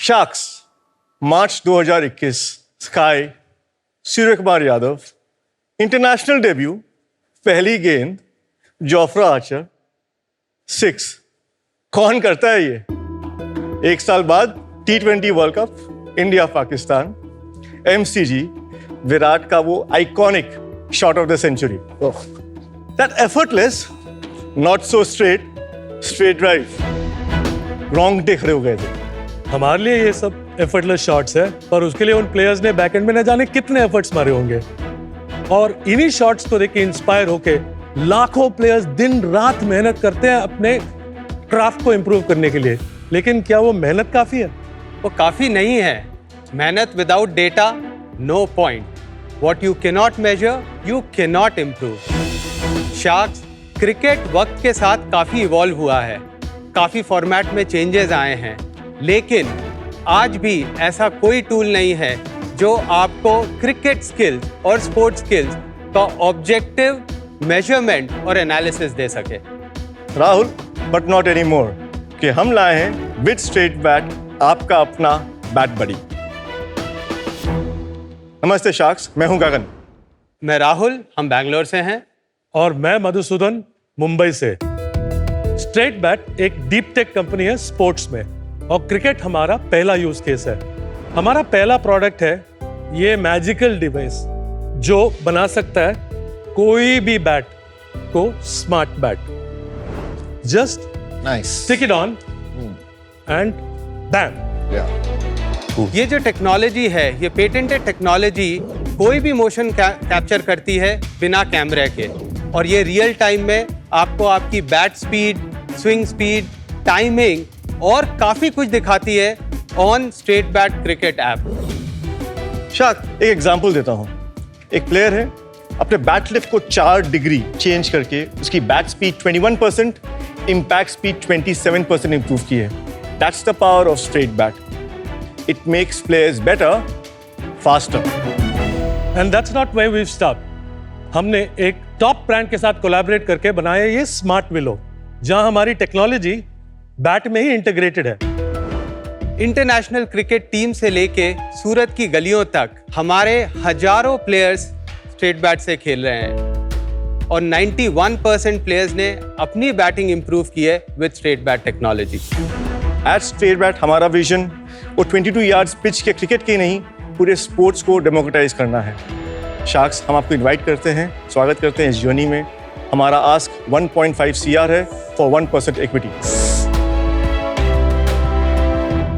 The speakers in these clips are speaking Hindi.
शार्क्स मार्च 2021 sky Surya Kumar Yadav international debut पहली गेंद जोफ्रा आर्चर 6 कौन करता है ये? एक साल बाद T20 world cup India Pakistan MCG Virat का वो iconic shot of the century that effortless not so straight drive रोंगटे खड़े हो गए थे। हमारे लिए ये सब एफर्टलेस शॉट्स है, पर उसके लिए उन प्लेयर्स ने बैकएंड में न जाने कितने एफर्ट्स मारे होंगे और इन्हीं शॉट्स को देख के इंस्पायर होके लाखों प्लेयर्स दिन रात मेहनत करते हैं अपने क्राफ्ट को इंप्रूव करने के लिए। लेकिन क्या वो मेहनत काफी है? वो काफी नहीं है। मेहनत without data no point. What you can not measure you can not improve. Sharks cricket वक्त के साथ काफी इवॉल्व हुआ है, काफी फॉर्मेट में चेंजेस आए हैं, लेकिन आज भी ऐसा कोई टूल नहीं है जो आपको क्रिकेट स्किल्स और स्पोर्ट्स स्किल्स का ऑब्जेक्टिव मेजरमेंट और एनालिसिस दे सके। Rahul but not any more कि हम लाए हैं विद स्ट्रेट बैट आपका अपना बैट बडी। नमस्ते शार्क्स, मैं हूं गगन। मैं राहुल, हम बैंगलोर से हैं। और मैं मधुसूदन, मुंबई से। स्ट्रेट बैट एक डीप टेक कंपनी है स्पोर्ट्स में और क्रिकेट हमारा पहला यूज केस है। हमारा पहला प्रोडक्ट है ये मैजिकल डिवाइस जो बना सकता है कोई भी बैट को smart bat. Just stick it on and bam. ये जो टेक्नोलॉजी है, ये पेटेंटेड टेक्नोलॉजी कोई भी मोशन कैप्चर करती है बिना कैमरे के, और ये रियल टाइम में आपको आपकी bat speed, swing speed, timing और काफी कुछ दिखाती है on straight bat cricket app. शायद एक एग्जांपल देता हूं। एक प्लेयर है, अपने बैट लिफ्ट को 4 डिग्री चेंज करके उसकी bat speed 21%, impact speed 27% improve की है। That's the power of straight bat. It makes players better, faster. And that's not where we stop. हमने एक टॉप ब्रांड के साथ कोलैबोरेट करके बनाया ये स्मार्ट विलो, जहां हमारी टेक्नोलॉजी बैट में ही इंटीग्रेटेड है। इंटरनेशनल क्रिकेट टीम से लेके सूरत की गलियों तक हमारे हजारों प्लेयर्स स्ट्रेट बैट से खेल रहे हैं और 91% प्लेयर्स ने अपनी बैटिंग इंप्रूव की है with straight bat technology. At straight bat हमारा विजन वो 22 यार्ड्स पिच के क्रिकेट के नहीं, पूरे स्पोर्ट्स को डेमोक्रेटाइज करना है। शार्क्स, हम आपको इनवाइट करते हैं, स्वागत करते हैं इस जर्नी में। हमारा आस्क 1.5 CR है for 1% equity.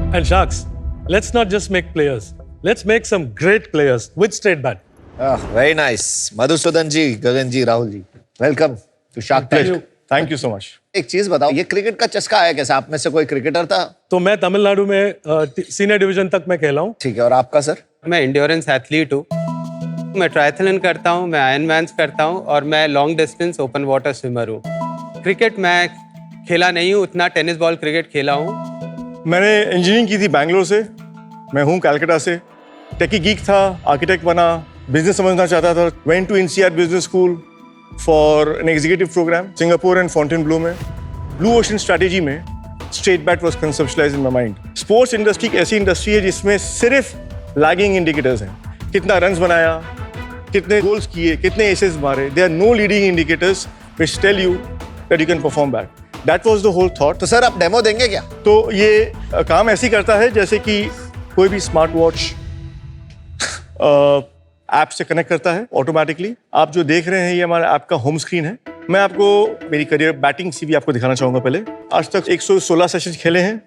And Sharks, let's not just make players. Let's make some great players with straight bat. Very nice. Madhusudan ji, Gagan ji, Rahul ji. Welcome to Shark Tank. Thank you so much. एक चीज बताओ, ये क्रिकेट का चस्का आया कैसे? आप में से कोई क्रिकेटर था? तो मैं तमिलनाडु में सीनियर डिवीजन तक मैं खेला हूँ। ठीक है, और आपका सर? मैं एंड्योरेंस एथलीट हूँ। मैं ट्रायथलन करता हूँ, मैं आयरनमैन्स करता हूँ और मैं long distance open water swimmer हूँ। क्रिकेट मैं खेला नहीं हूँ उतना, टेनिस बॉल क्रिकेट खेला हूँ। मैंने इंजीनियरिंग की थी बैंगलोर से। मैं हूँ कलकत्ता से। टेकी गीक था, आर्किटेक्ट बना, बिजनेस समझना चाहता था। Went to INSEAD business school for an executive programme Singapore and Fontainebleau में। ब्लू ओशन स्ट्रैटेजी में straight bat was conceptualised in my mind. Sports industry एक ऐसी इंडस्ट्री है जिसमें सिर्फ लैगिंग इंडिकेटर्स हैं। कितना रन्स बनाया, कितने गोल्स किए, कितने एसेस मारे। There are no leading indicators which tell you that you can perform bat. That was the whole thought. तो सर आप डेमो देंगे क्या? तो ये काम ऐसे ही करता है जैसे कि कोई भी स्मार्ट वॉच ऐप से कनेक्ट करता है ऑटोमेटिकली। आप जो देख रहे हैं ये हमारे ऐप का होम स्क्रीन है। मैं आपको मेरी करियर बैटिंग CV आपको दिखाना चाहूंगा। पहले आज तक 116 सेशन खेले हैं,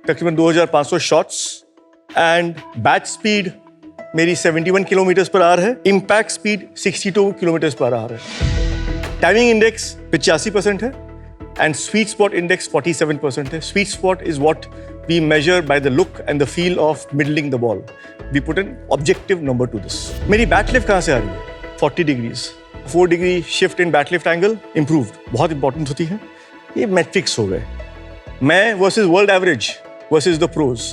तकरीबन 2500 शॉट्स, एंड बैट स्पीड मेरी 71 किलोमीटर पर आवर है। Impact speed 62 kilometre per hour है। टाइमिंग इंडेक्स 85% है and sweet spot index 47% है। Sweet spot is what we measure by the look and the feel of middling the ball. We put an objective number to this. मेरी बैट लिफ्ट कहाँ से आ रही है? 40 degrees. 4 degree shift in bat lift angle improved. बहुत इंपॉर्टेंट होती है। ये मैट्रिक्स हो गए। मैं versus world average versus the pros.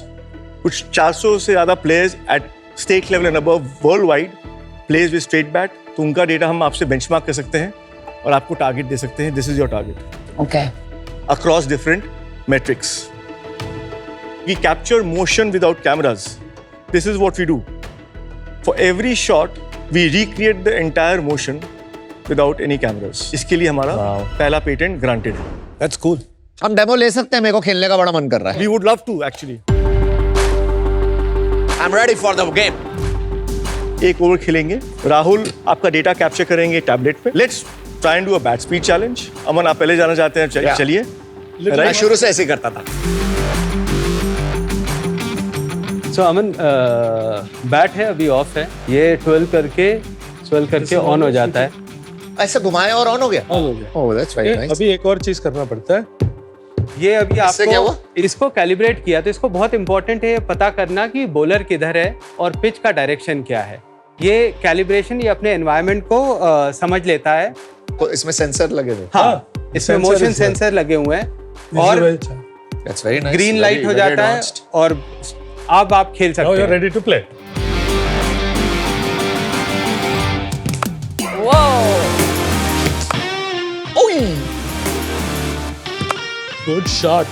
कुछ 400 से ज़्यादा players at state level and above worldwide plays with straight bat. तो उनका डेटा हम आपसे बेंचमार्क कर सकते हैं और आपको टारगेट दे सकते हैं। This is your target. Okay. Across different metrics. We capture motion without cameras. This is what we do. For every shot, we recreate the entire motion without any cameras. इसके लिए हमारा पहला पेटेंट ग्रांटेड है. That's cool. हम डेमो ले सकते हैं, मेरे को खेलने का बड़ा मन कर रहा है. We would love to actually. I'm ready for the game. एक ओवर खेलेंगे. राहुल आपका डेटा कैप्चर करेंगे टैबलेट पे. Let's try and do a bat speed challenge. अमन आप पहले जाना चाहते हैं? Yeah. चलिए. मैं शुरू से ऐसे ही करता था. सो अमन बैट है अभी ऑफ है, ये 12 करके ऑन हो जाता है. ऐसे घुमाया और ऑन हो गया. ऑन हो गया. Oh, that's very nice. अभी एक और चीज करना पड़ता है. ये अभी इससे क्या हुआ? आपको इसको कैलिब्रेट किया, तो इसको बहुत इंपॉर्टेंट है पता करना कि बॉलर किधर है और पिच का डायरेक्शन क्या है. ये कैलिब्रेशन ये अपने एनवायरनमेंट को समझ लेता है. इसमें सेंसर लगे हुए. हाँ, इसमें sensor motion is there. Sensor लगे हुए हैं This is और very अच्छा. That's very nice. Green light हो जाता है और अब आप खेल Now सकते you're हैं. ready to play. Good shot.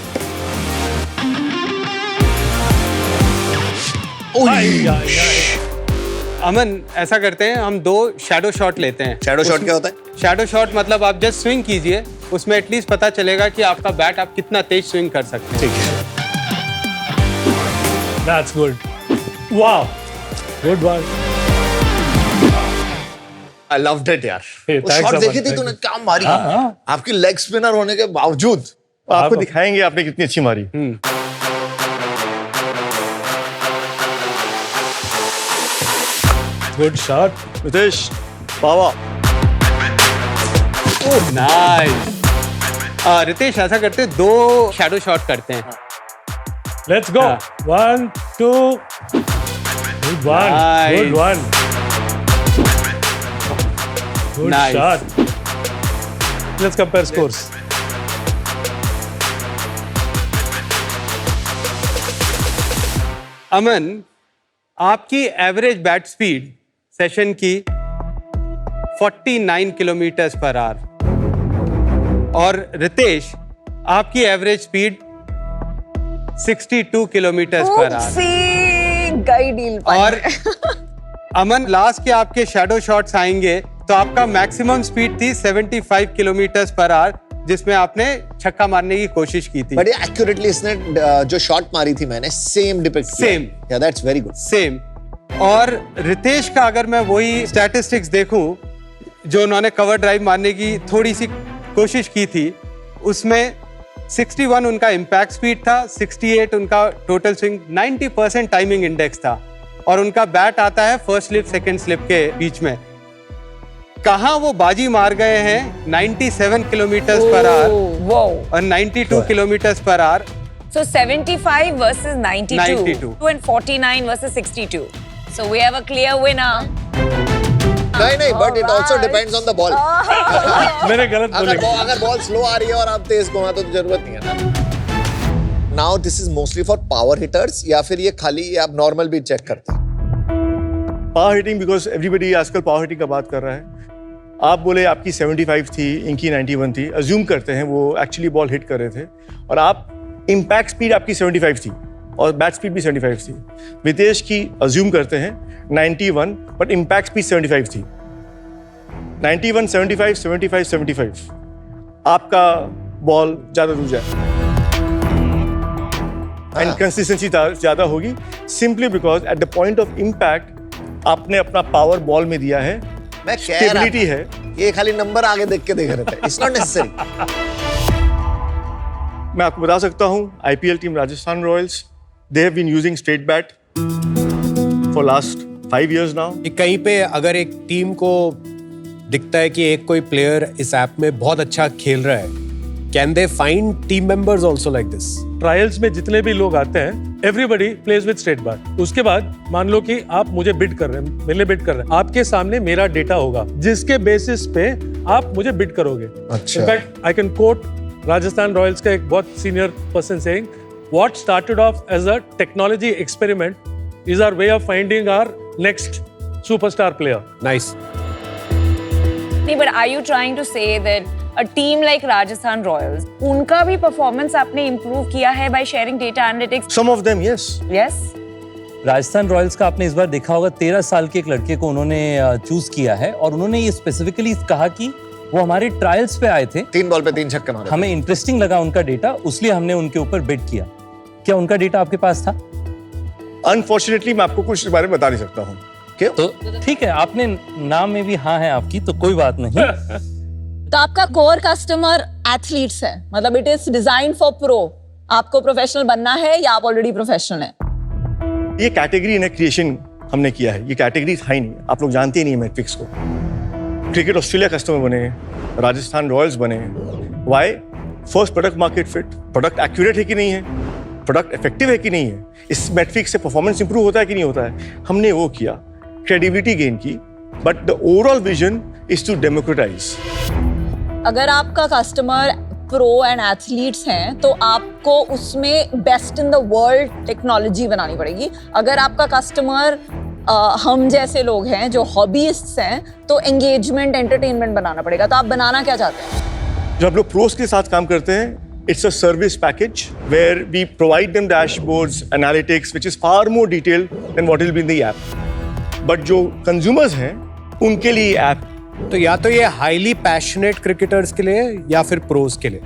अमन ऐसा करते हैं, हम 2 शैडो शॉट लेते हैं. शैडो शॉट क्या होता है? शैडो शॉट मतलब आप जस्ट स्विंग कीजिए, उसमें एटलीस्ट पता चलेगा कि आपका बैट आप कितना तेज स्विंग कर सकते हैं. ठीक है. That's good. Wow. Good one. I loved it यार. Hey, वो thanks, शॉट Aman. देखी थी तूने, क्या मारी. आपकी लेग स्पिनर होने के बावजूद. आपको दिखाएंगे आपने कितनी अच्छी मारी. Good shot. रितेश पावा. नाइस. रितेश ऐसा करते हैं, 2 शैडो शॉट करते हैं. Let's go. 1, 2. Good one. Nice. Good one. Good Nice. shot. Let's compare scores. अमन, आपकी एवरेज बैट स्पीड सेशन की 49 किलोमीटर पर आवर और रितेश आपकी average speed 62 kilometre per hour. और अमन लास्ट के आपके शैडो शॉट्स आएंगे तो आपका मैक्सिमम स्पीड थी 75 किलोमीटर पर आवर, जिसमें आपने छक्का मारने की कोशिश की थी. बट एक्यूरेटली इसने जो शॉट मारी थी मैंने सेम डिपिक्ट किया. Same. या दैट्स वेरी गुड. सेम. और रितेश का अगर मैं वही स्टैटिस्टिक्स देखूं जो उन्होंने कवर ड्राइव मारने की थोड़ी सी कोशिश की थी, उसमें 61 उनका इम्पैक्ट स्पीड था, 68 उनका टोटल स्विंग, 90% टाइमिंग इंडेक्स था और उनका बैट आता है फर्स्ट स्लिप सेकंड स्लिप के बीच में. कहाँ वो बाजी मार गए हैं 97 किलोमीटर पर आवर और 92 kilometre per hour. So 75 versus 92. 92. And 49 versus 62. So we have a clear winner. नहीं but it also depends on the ball. मैंने गलत बोला. अगर बॉल स्लो आ रही है और आप तेज घुमा तो जरूरत नहीं है ना. Now this is mostly for power hitters या फिर ये खाली आप नॉर्मल भी चेक करते हैं? पावर हिटिंग, बिकॉज एवरीबडी आजकल पावर हिटिंग का बात कर रहा है. आप बोले आपकी 75 थी, इनकी 91 थी. अज्यूम करते हैं वो एक्चुअली बॉल हिट कर रहे थे और आप इम्पैक्ट स्पीड आपकी 75 थी और बैट स्पीड भी 75 थी. वितेश की अज्यूम करते हैं 91 बट इम्पैक्ट स्पीड 75 थी. 91, 75, 75, 75. आपका बॉल ज्यादा दूर जाए एंड कंसिस्टेंसी ज्यादा होगी, simply because at the point of impact आपने अपना पावर बॉल में दिया है. मैं कह रहा स्टेबिलिटी था, है. ये खाली नंबर आगे देख के देख रहे थे. It's not necessary. मैं आपको बता सकता हूं IPL team Rajasthan Royals, they have been using straight bat for last 5 years now. कि कहीं पे अगर एक टीम को दिखता है कि एक कोई प्लेयर इस ऐप में बहुत अच्छा खेल रहा है, can they find team members also like this? Trials में जितने भी लोग आते हैं, everybody plays with straight bat. उसके बाद मान लो कि आप मुझे बिड कर रहे हैं, मेरे लिए बिड कर रहे हैं, आपके सामने मेरा डेटा होगा जिसके बेसिस पे आप मुझे बिड करोगे. अच्छा. In fact I can quote Rajasthan Royals का एक बहुत senior person saying, what started off as a technology experiment is our way of finding our next superstar player. Nice. Nee, but are you trying to say that a team like Rajasthan Royals, उनका भी performance आपने improve किया है by sharing data analytics. Some of them, yes. Yes. Rajasthan Royals का आपने इस बार देखा होगा 13 साल के एक लड़के को उन्होंने चूज किया है और उन्होंने ये स्पेसिफिकली कहा कि वो हमारे ट्रायल्स पे आए थे, 3 बॉल पे 3 छक्के मारे। हमें इंटरेस्टिंग लगा उनका डेटा, इसलिए हमने उनके ऊपर बिड किया। क्या उनका डेटा आपके पास था? Unfortunately, मैं आपको कुछ इस बारे में बता नहीं सकता हूँ। क्यों? तो ठीक है, आपने नाम में भी हाँ है आपकी, तो कोई बात नहीं। तो आपका कोर कस्टमर एथलीट्स है, मतलब it is design for pro. आपको प्रोफेशनल बनना है या आप ऑलरेडी प्रोफेशनल हैं? ये कैटेगरी ने क्रिएशन हमने किया है, ये कैटेगरी था ही नहीं, आप लोग जानते ही नहीं मैट्रिक्स को। क्रिकेट ऑस्ट्रेलिया कस्टमर बने, राजस्थान रॉयल्स बने, why? First product market fit, product accurate है कि नहीं है, प्रोडक्ट इफेक्टिव है कि नहीं है, इस मैट्रिक्स से परफॉर्मेंस इंप्रूव होता है कि नहीं होता है, हमने वो किया, क्रेडिबिलिटी गेन की, but the overall vision is to democratise. अगर आपका कस्टमर प्रो एंड एथलीट्स हैं तो आपको उसमें best in the world technology बनानी पड़ेगी। अगर आपका कस्टमर हम जैसे लोग हैं जो हॉबीइस्ट्स हैं तो एंगेजमेंट एंटरटेनमेंट बनाना पड़ेगा। तो आप बनाना क्या चाहते हैं? जब हम लोग प्रोस के साथ काम करते हैं, it's a service package where we provide them dashboards, analytics which is far more detailed than what will be in the app. But जो कंज्यूमर्स हैं उनके लिए ऐप, तो या तो ये हाईली पैशनेट क्रिकेटर्स के लिए या फिर प्रोज के लिए,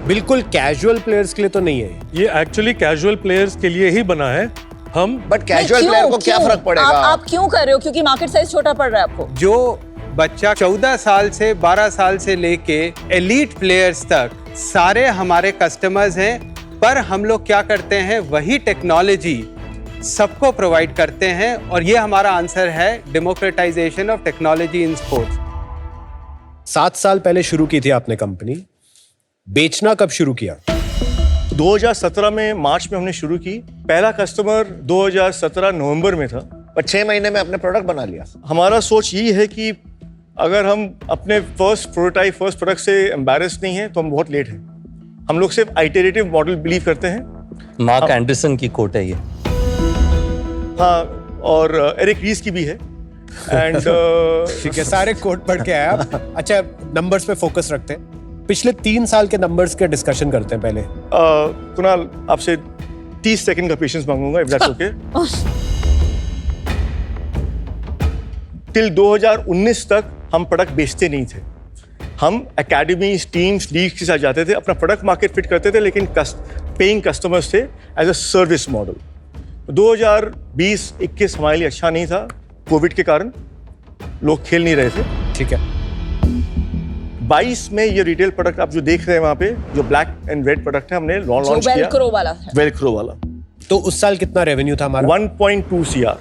बिल्कुल कैजुअल प्लेयर्स के लिए तो नहीं है। ये एक्चुअली कैजुअल प्लेयर्स के लिए ही बना है। हम बट कैजुअल प्लेयर को क्या फर्क पड़ेगा? आप क्यों कर रहे हो? क्योंकि मार्केट साइज छोटा पड़ रहा है आपको। जो बच्चा 14 साल से 12 साल से लेके एलीट प्लेयर्स तक सारे हमारे कस्टमर्स हैं, पर हम लोग क्या करते हैं, वही टेक्नोलॉजी सबको प्रोवाइड करते हैं और ये हमारा आंसर है, democratisation of technology in sports. 7 साल पहले शुरू की थी आपने कंपनी, बेचना कब शुरू किया? 2017 में मार्च में हमने शुरू की। पहला कस्टमर 2017 नवंबर में था। पर 6 महीने में अपने प्रोडक्ट बना लिया। हमारा सोच ये है कि अगर हम अपने फर्स्ट प्रोटोटाइप, फर्स्ट प्रोडक्ट से एम्बैरेस नहीं है तो हम बहुत लेट हैं। हम लोग सिर्फ आइटरेटिव मॉडल बिलीव करते हैं। मार्क एंडरसन की कोट है ये। हाँ, और एरिक रीस की भी है। एंड ठीक है, सारे कोड पढ़ के आए आप। अच्छा, नंबर्स पे फोकस रखते हैं। पिछले 3 साल के नंबर्स के डिस्कशन करते हैं पहले। कुणाल, आपसे 30 सेकंड का पेशेंस मांगूंगा, इफ दैट्स ओके। टिल 2019 तक हम प्रोडक्ट बेचते नहीं थे। हम एकेडमीज, टीम्स, लीग के साथ जाते थे, अपना प्रोडक्ट मार्केट फिट करते थे, लेकिन पेइंग कस्टमर्स थे एज अ सर्विस मॉडल। 2020-21 हमारे लिए अच्छा नहीं था, कोविड के कारण लोग खेल नहीं रहे थे। ठीक है। 22 में ये रिटेल प्रोडक्ट आप जो देख रहे हैं वहाँ पे, जो ब्लैक एंड रेड प्रोडक्ट है, हमने लॉन्च किया। वेलक्रो वाला है। वेलक्रो वाला। तो उस साल कितना रेवेन्यू था हमारा? 1.2 CR।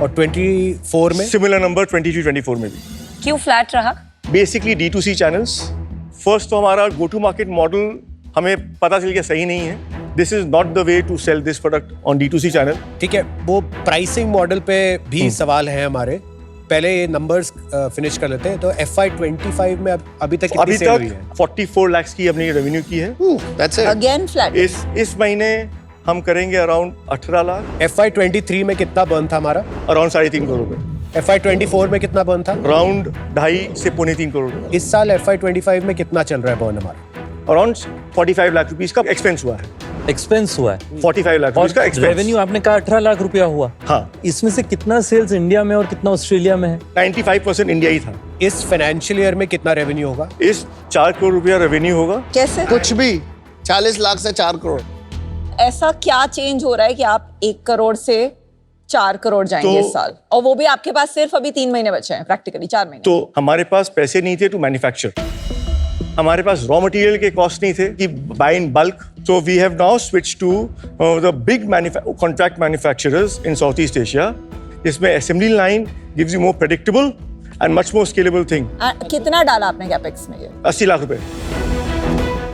और 24 में सिमिलर नंबर 23-24 में भी। क्यों फ्लैट रहा? Basically D2C channels. फर्स्ट तो हमारा गो टू मार्केट मॉडल हमें पता चल गया सही नहीं है। This is not the way to sell this product on D2C channel. ठीक है, वो प्राइसिंग मॉडल पे भी सवाल है हमारे। पहले ये नंबर्स फिनिश कर लेते हैं। तो FY25 में अभी तक कितनी सेल हुई है? 44 लाख की हमने रेवेन्यू की है। That's it. Again flat. इस महीने हम करेंगे अराउंड 18 लाख। FY23 में कितना बर्न था हमारा? अराउंड 3.5 करोड़ रुपए। FY24 में कितना बर्न था? अराउंड 2.5 से 3.25 करोड़ रुपए। इस साल FY25 में कितना चल रहा है बर्न हमारा? अराउंड 45 लाख रुपीस का एक्सपेंस हुआ है। एक्सपेंस हुआ है 45 लाख और रुपीस का एक्सपेंस। रेवेन्यू आपने कहा 18 लाख रुपया हुआ। हाँ। इसमें से कितना सेल्स इंडिया में और कितना ऑस्ट्रेलिया में है? 95% इंडिया ही था। इस फाइनेंशियल ईयर में कितना रेवेन्यू होगा? इस 4 करोड़ रुपया रेवेन्यू होगा। कैसे? कुछ भी 40 लाख से 4 करोड़। ऐसा क्या चेंज हो रहा है कि आप 1 करोड़ से 4 करोड़ जाएंगे तो- इस साल? और वो भी आपके पास सिर्फ अभी 3 महीने बचे हैं, प्रैक्टिकली 4 महीने। तो हमारे पास पैसे नहीं थे टू मैन्युफैक्चर। हमारे पास रॉ मटेरियल के कॉस्ट नहीं थे कि buy in bulk. So we have now switch to the big contract manufacturers in south east Asia, जिसमें assembly line gives you more predictable and much more scalable thing. कितना डाला आपने कैपेक्स में? ये 80 लाख रुपए।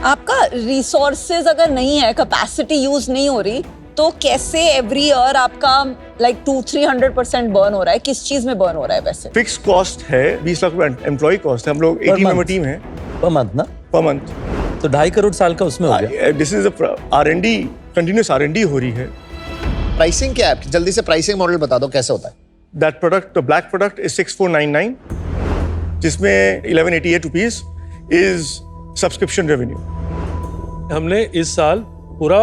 आपका रिसोर्सेज अगर नहीं है, कैपेसिटी यूज नहीं हो रही, तो कैसे एवरी ईयर आपका लाइक 200-300% बर्न हो रहा है? किस चीज में बर्न हो रहा है पैसे? फिक्स कॉस्ट है 20 लाख रुपए एम्प्लॉय कॉस्ट है। हम लोग 80 मेंबर टीम है पर मंथ ना, पर मंथ। तो 2.5 करोड़ साल का उसमें हो गया। This is R&D, continuous R&D हो रही है। प्राइसिंग क्या है? जल्दी से प्राइसिंग मॉडल बता दो कैसे होता है। That product, the black product is 6499, जिसमें 1188 रुपीज। is subscription revenue. हमने इस साल पूरा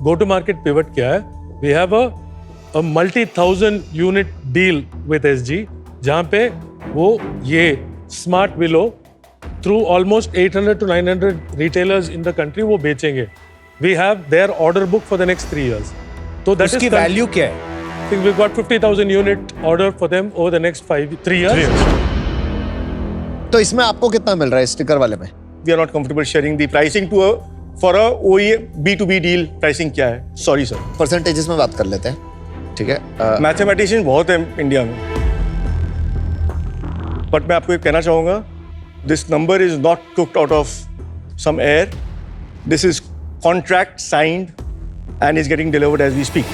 गो टू मार्केट पिवट किया है. We have a multi 1000 unit deal with SG, जहां पे वो ये smart willow through almost 800 to 900 retailers in the country वो बेचेंगे. We have their order book for the next 3 years. तो दैट उसकी इज वैल्यू क्या है? I think we've got 50,000 unit order for them over the next 3 years. तो इसमें आपको कितना मिल रहा है स्टिकर वाले में? We are not comfortable sharing the pricing for a OEM B2B deal. Pricing क्या है? Sorry sir. परसेंटेजेस में बात कर लेते हैं, ठीक है? मैथमेटिशियन बहुत है इंडिया में, बट मैं आपको ये कहना चाहूँगा, this number is not cooked out of some air. This is contract signed and is getting delivered as we speak.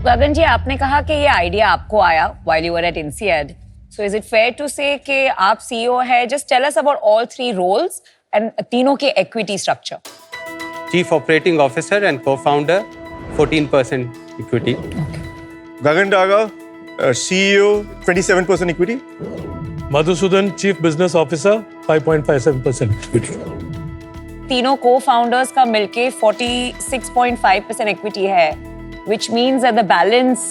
Gagan ji, आपने कहा कि ये आइडिया आपको आया while you were at INSEAD. So is it fair to say कि आप CEO है? Just tell us about all 3 roles and तीनों के equity structure. Chief Operating Officer and co-founder, 14% equity. Gagan Daga, CEO, 27% equity. Madhusudan, Chief Business Officer, 5.57% equity. तीनों co-founders का मिलके 46.5% equity है, which means that the balance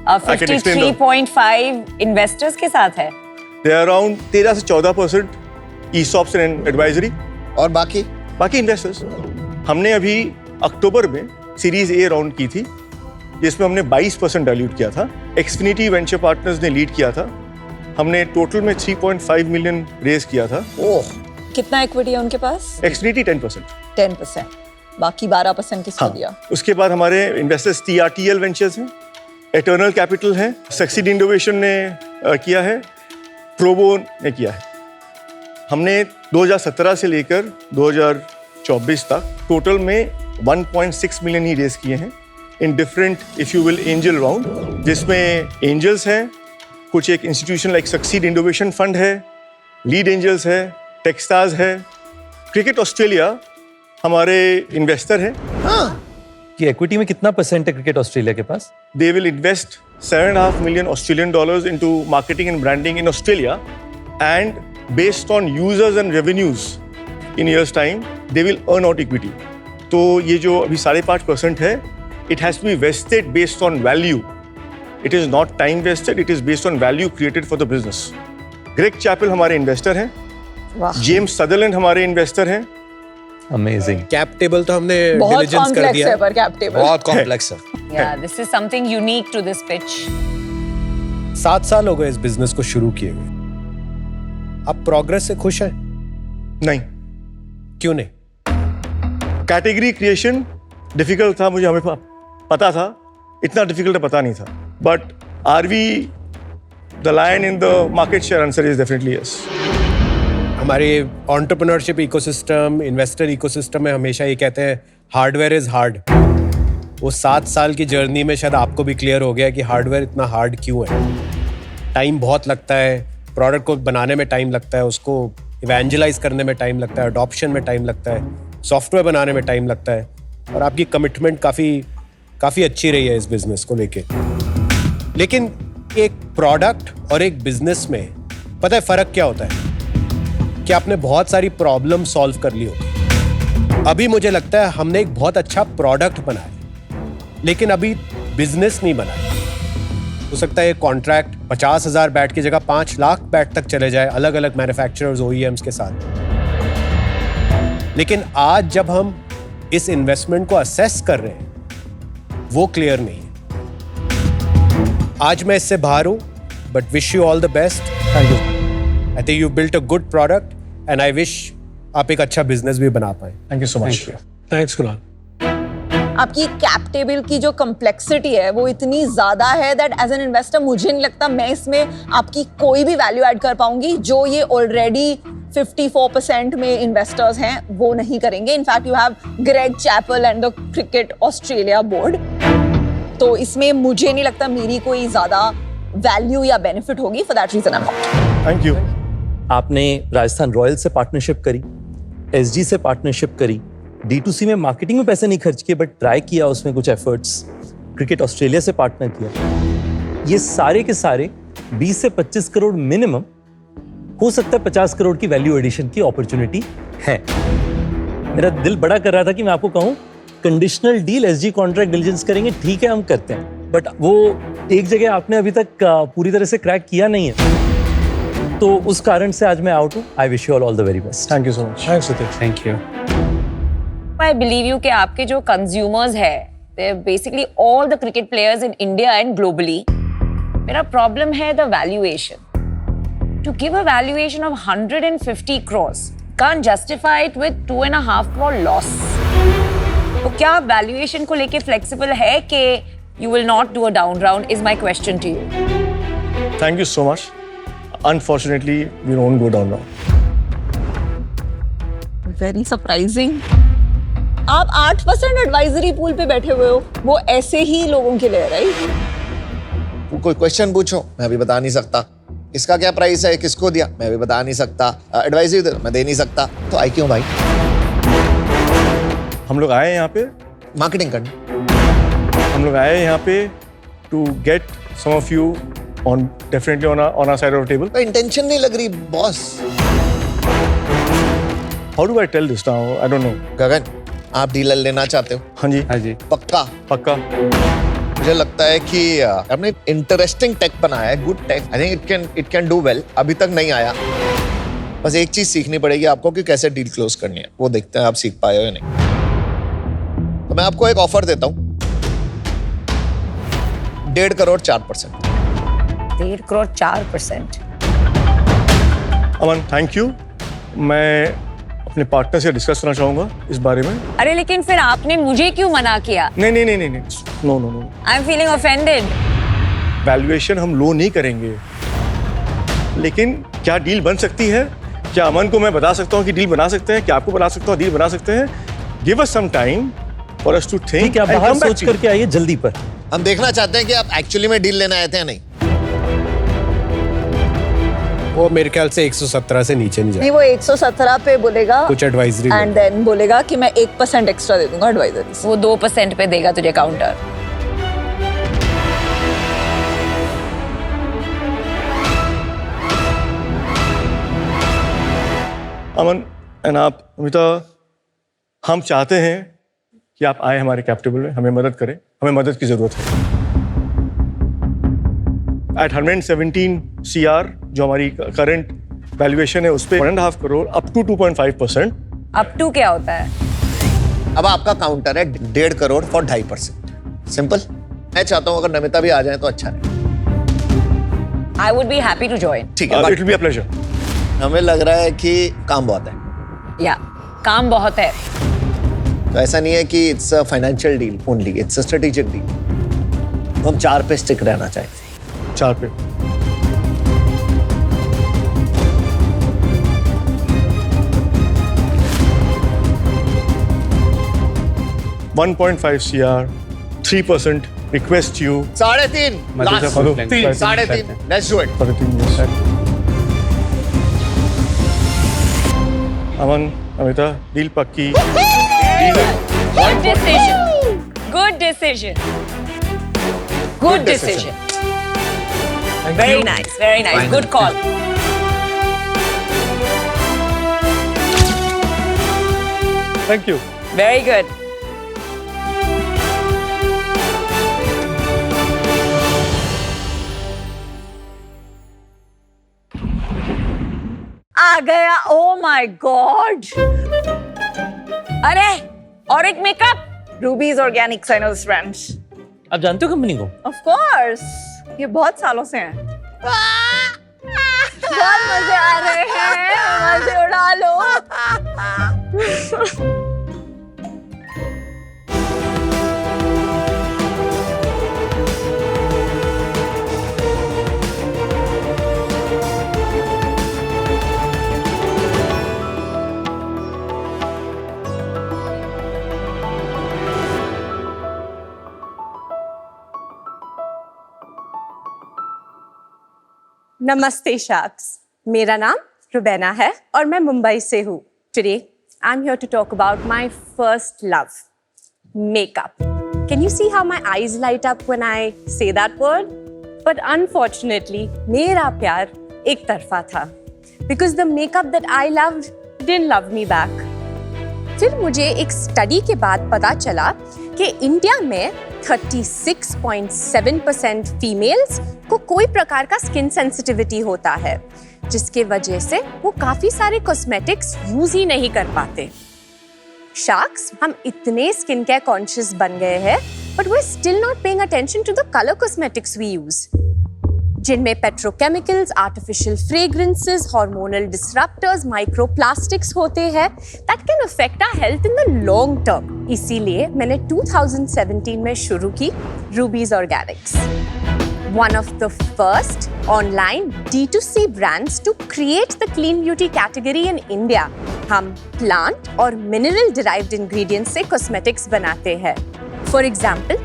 I can explain though. 53.5 investors के साथ है. They are around 13 से 14% ESOPs and advisory. और बाकी बाकी इन्वेस्टर्स. हमने अभी अक्टूबर में सीरीज ए राउंड की थी, जिसमें हमने 22% डाइल्यूट किया था. एक्सफिनिटी वेंचर पार्टनर्स ने लीड किया था. हमने टोटल में 3.5 मिलियन रेज किया था. ओह, कितना इक्विटी है उनके पास? एक्सफिनिटी 10%. 10%. बाकी 12% किसको दिया? उसके बाद हमारे इन्वेस्टर्स TRTL वेंचर्स हैं, एटर्नल कैपिटल है, सक्सीड इनोवेशन ने किया है, प्रोबो ने किया है. हमने 2017 से लेकर 2024 तक टोटल में 1.6 मिलियन ही रेज किए हैं in different, if you will, angel round, जिसमें एंजल्स हैं, कुछ एक institution like succeed innovation fund है, लीड एंजल्स है, टेक्सटार्स है, क्रिकेट ऑस्ट्रेलिया हमारे इन्वेस्टर हैं. कि इक्विटी में कितना परसेंट है क्रिकेट ऑस्ट्रेलिया के पास? They will invest $7.5 million Australian dollars into marketing and branding in Australia, and based on users and revenues in years time, they will earn out equity. तो ये जो अभी 5.5% है, it has to be vested based on value. It is not time vested, it is based on value created for the business. Greg Chappell हमारे इन्वेस्टर हैं, जेम्स सदरलैंड हमारे इन्वेस्टर हैं. अमेजिंग. कैप टेबल तो हमने बहुत डिलिजेंस कर कॉम्प्लेक्स दिया है पर कैप टेबल. बहुत कॉम्प्लेक्स है. Yeah, this is something unique to this pitch. 7 साल हो गए इस बिजनेस को शुरू किए हुए. आप प्रोग्रेस से खुश हैं? नहीं. क्यों नहीं? कैटेगरी क्रिएशन डिफिकल्ट था, मुझे हमें पता था. इतना डिफिकल्ट पता नहीं था. But are we the lion in the market share? Answer is definitely yes. हमारे एंटरप्रेन्योरशिप इकोसिस्टम, इन्वेस्टर इकोसिस्टम में हमेशा ये कहते हैं हार्डवेयर इज हार्ड. वो 7 साल की जर्नी में शायद आपको भी क्लियर हो गया कि हार्डवेयर इतना हार्ड क्यों है. टाइम बहुत लगता है, प्रोडक्ट को बनाने में टाइम लगता है, उसको इवेंजलाइज करने में टाइम लगता है, अडॉप्शन में टाइम लगता है, सॉफ्टवेयर बनाने में टाइम लगता है. और आपकी कमिटमेंट काफ़ी अच्छी रही है इस बिजनेस को लेके. लेकिन एक प्रोडक्ट और एक बिजनेस में पता है फ़र्क क्या होता है? कि आपने बहुत सारी प्रॉब्लम सॉल्व कर ली होती. अभी मुझे लगता है हमने एक बहुत अच्छा प्रोडक्ट बनाया, लेकिन अभी बिजनेस नहीं बनाया. हो सकता है कॉन्ट्रैक्ट 50,000 बैट की जगह 5 लाख बैट तक चले जाए अलग अलग मैन्युफैक्चरर्स, OEMs के साथ. लेकिन आज जब हम इस इन्वेस्टमेंट को असेस कर रहे हैं, वो क्लियर नहीं है. आज मैं इससे बाहर हूं, but wish you all the best. Thank you. I think you built a good product and I wish आप एक अच्छा बिजनेस भी बना पाए. Thank you so much. Thanks, Kunal. आपकी कैप टेबल की जो कम्प्लेक्सिटी है वो इतनी ज्यादा है दैट एज एन इन्वेस्टर मुझे नहीं लगता मैं इसमें आपकी कोई भी वैल्यू ऐड कर पाऊंगी. जो ये ऑलरेडी 54% में इन्वेस्टर्स हैं वो नहीं करेंगे. In fact you have Greg Chappell and the cricket Australia board. तो इसमें मुझे नहीं लगता मेरी कोई ज्यादा वैल्यू या बेनिफिट होगी. For that reason I am not. Thank you. आपने राजस्थान रॉयल्स से पार्टनरशिप करी, एसजी से पार्टनरशिप करी, D2C में मार्केटिंग में पैसे नहीं खर्च किए बट ट्राई किया उसमें कुछ एफर्ट्स, क्रिकेट ऑस्ट्रेलिया से पार्टनर किया. ये सारे के सारे 20 से 25 करोड़ मिनिमम हो सकता है 50 करोड़ की वैल्यू एडिशन की अपॉर्चुनिटी है। मेरा दिल बड़ा कर रहा था कि मैं आपको कहूं conditional deal SG contract diligence करेंगे, ठीक है हम करते हैं, बट वो एक जगह आपने अभी तक पूरी तरह से क्रैक किया नहीं है, तो उस कारण से आज मैं आउट हूं। I wish you all the very best. Thank you so much. Thanks Sudesh. Thank you. I believe you कि आपके जो consumers है, they're basically all the cricket players in India and globally. मेरा problem है the valuation. To give a valuation of 150 crores, can't justify it with 2.5 crore loss. तो क्या valuation को लेके flexible है कि you will not do a down round is my question to you. Thank you so much. Unfortunately, we won't go down now. Very surprising. आप 8% एडवाइजरी पूल पे बैठे हुए हो, वो ऐसे ही लोगों के लिए, राइट? कोई क्वेश्चन पूछो, मैं अभी बता नहीं सकता। इसका क्या प्राइस है, किसको दिया, मैं भी बता नहीं सकता। एडवाइजरी दे, मैं दे नहीं सकता। तो आई क्यों भाई? हम लोग आए हैं यहाँ पे, मार्केटिंग करना। हम लोग आए हैं यहाँ पे to get some of you on definitely on our side of the table. तो इंटेंशन नहीं लग रही boss. How do I tell this now? I don't know. गगन, आप डीलर लेना चाहते हो? हाँ जी, हाँ जी। पक्का? पक्का। मुझे लगता है कि आपने इंटरेस्टिंग टेक बनाया है, good tech. I think it can do well. अभी तक नहीं आया, बस एक चीज सीखनी पड़ेगी आपको कि कैसे डील क्लोज करनी है। वो देखते हैं आप सीख पाए हो या नहीं। तो मैं आपको एक ऑफर देता हूँ, 1.5 crore 4%। 1.5 crore 4%. Aman, thank you. मैं अपने पार्टनर से डिस्कस करना चाहूंगा इस बारे में। अरे लेकिन फिर आपने मुझे क्यों मना किया? नहीं नहीं नहीं नहीं नहीं, no no no. I am feeling offended. Valuation हम लो नहीं करेंगे, लेकिन क्या डील बन सकती है? क्या अमन को मैं बता सकता हूँ कि डील बना सकते हैं? क्या आपको बता सकता हूँ डील बना सकते हैं? Give us some time for us to think. ठीक है, आप बाहर सोच करके आइए जल्दी पर। हम देखना चाहते हैं कि आप एक्चुअली में डील लेना आए थे या नहीं। वो मेरे ख्याल से 117 से नीचे नहीं नहीं, जाए। वो 117 पे बोलेगा कुछ एडवाइजरी एंड देन बोलेगा कि मैं 1% एक्स्ट्रा दे दूंगा एडवाइजरी से। वो 2% पे देगा तुझे काउंटर। अमन एंड आप अमिता, हम चाहते हैं कि आप आए हमारे कैपिटल में, हमें मदद करें, हमें मदद की जरूरत है। एट 117 CR जो हमारी करंट वैल्यूएशन है, उस पर 1.5 crore up to 2.5%। Up to क्या होता है? अब आपका काउंटर है 1.5 करोड़ फॉर 2.5%। सिंपल। मैं चाहता हूँ अगर नमिता भी आ जाए तो अच्छा है। I would be happy to join. ठीक है, it will be a pleasure. हमें लग रहा है कि काम बहुत है। या काम बहुत है। तो ऐसा नहीं है कि it's a financial deal only, it's a strategic deal. तो हम 4 पे स्टिक रहना चाहते हैं। 4 पे। $1.5 CR, 3% request you. 3.5 Madhu last. से पूछ लेंगे। 3.5 let's do it. 3.5 years. Aman, Amita, deal पक्की। Good decision. Good decision. Good decision. Very nice. Very nice. Good call. Thank you. Very good. आ गया। Oh my God. अरे और एक मेकअप। रूबीज ऑर्गेनिक साइनल्स फ्रेंड्स। आप जानते हो कंपनी को? ऑफ कोर्स, ये बहुत सालों से हैं। बहुत मजे आ रहे हैं, मजे उड़ा लो। नमस्ते शार्क्स, मेरा नाम रुबैना है और मैं मुंबई से हूँ। Today I am here to talk about my first love, makeup. Can you see how my eyes light up when I say that word? But unfortunately मेरा प्यार एक तरफा था। because the makeup that I loved didn't love me back. फिर मुझे एक स्टडी के बाद पता चला कि इंडिया में 36.7% फीमेल्स को कोई प्रकार का स्किन सेंसिटिविटी होता है, जिसके वजह से वो काफी सारे कॉस्मेटिक्स यूज ही नहीं कर पाते। शार्क्स, हम इतने स्किन केयर कॉन्शियस बन गए हैं, but we're still not paying attention to the color cosmetics we use, जिनमें petrochemicals, artificial fragrances, hormonal disruptors, microplastics होते हैं that can affect our health in the long term. इसीलिए मैंने 2017 में शुरू की Rubies Organics, one of the first online D2C brands to create the clean beauty category in India. हम plant और mineral derived ingredients से cosmetics बनाते हैं। For example,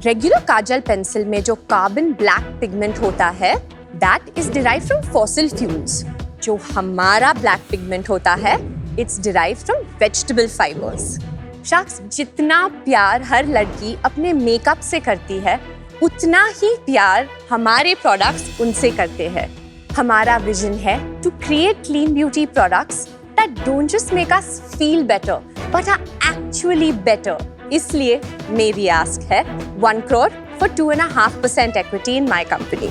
regular Kajal pencil में जो कार्बन ब्लैक पिगमेंट होता है, that is derived from fossil fuels. जो हमारा ब्लैक पिगमेंट होता है, it's derived from vegetable fibres. Sharks, जितना प्यार हर लड़की अपने मेकअप से करती है, उतना ही प्यार हमारे प्रोडक्ट्स उनसे करते हैं। हमारा विजन है to create clean beauty products that don't just make us feel better but are actually better. इसलिए मेरी आस्क है 1 crore for 2.5% equity in my company.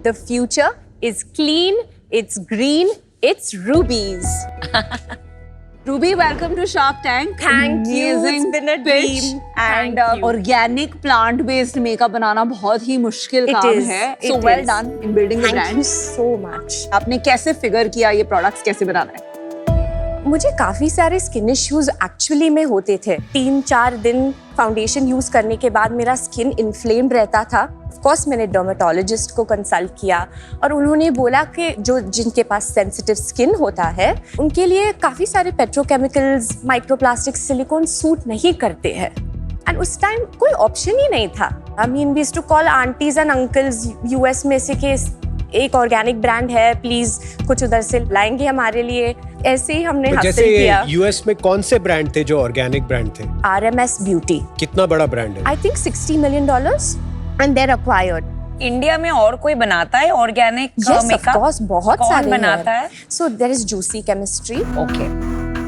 The future is clean, it's green, it's Rubies. Ruby, welcome to Shark Tank. Thank you. Amazing It's been a pitch. dream. And Thank you. organic plant-based makeup बनाना बहुत ही मुश्किल It काम is, है. it So well is. done in building the Thank brand. you so much. आपने कैसे फिगर किया ये प्रोडक्ट्स कैसे बनाना है? मुझे काफी सारे स्किन इश्यूज एक्चुअली में होते थे। 3-4 दिन फाउंडेशन यूज करने के बाद मेरा स्किन इन्फ्लेम्ड रहता था। ऑफ कोर्स मैंने डर्मेटोलॉजिस्ट को कंसल्ट किया और उन्होंने बोला कि जिनके पास सेंसिटिव स्किन होता है, उनके लिए काफी सारे पेट्रोकेमिकल्स, माइक्रोप्लास्टिक्स, सिलिकॉन सूट नहीं करते हैं। एंड उस टाइम कोई ऑप्शन ही नहीं था। I mean we used to call aunties and uncles US में से कि एक ऑर्गेनिक ब्रांड है, प्लीज कुछ उधर से लाएंगे हमारे लिए। ऐसे ही हमने हासिल जैसे किया। यूएस में कौन से ब्रांड थे जो ऑर्गेनिक ब्रांड थे? RMS Beauty, कितना बड़ा ब्रांड है? I think $60 million, and they're acquired. India में और कोई बनाता है organic Yes, of makeup? course, बहुत कौन सारे बनाता हैं। है? So there is Juicy Chemistry, okay,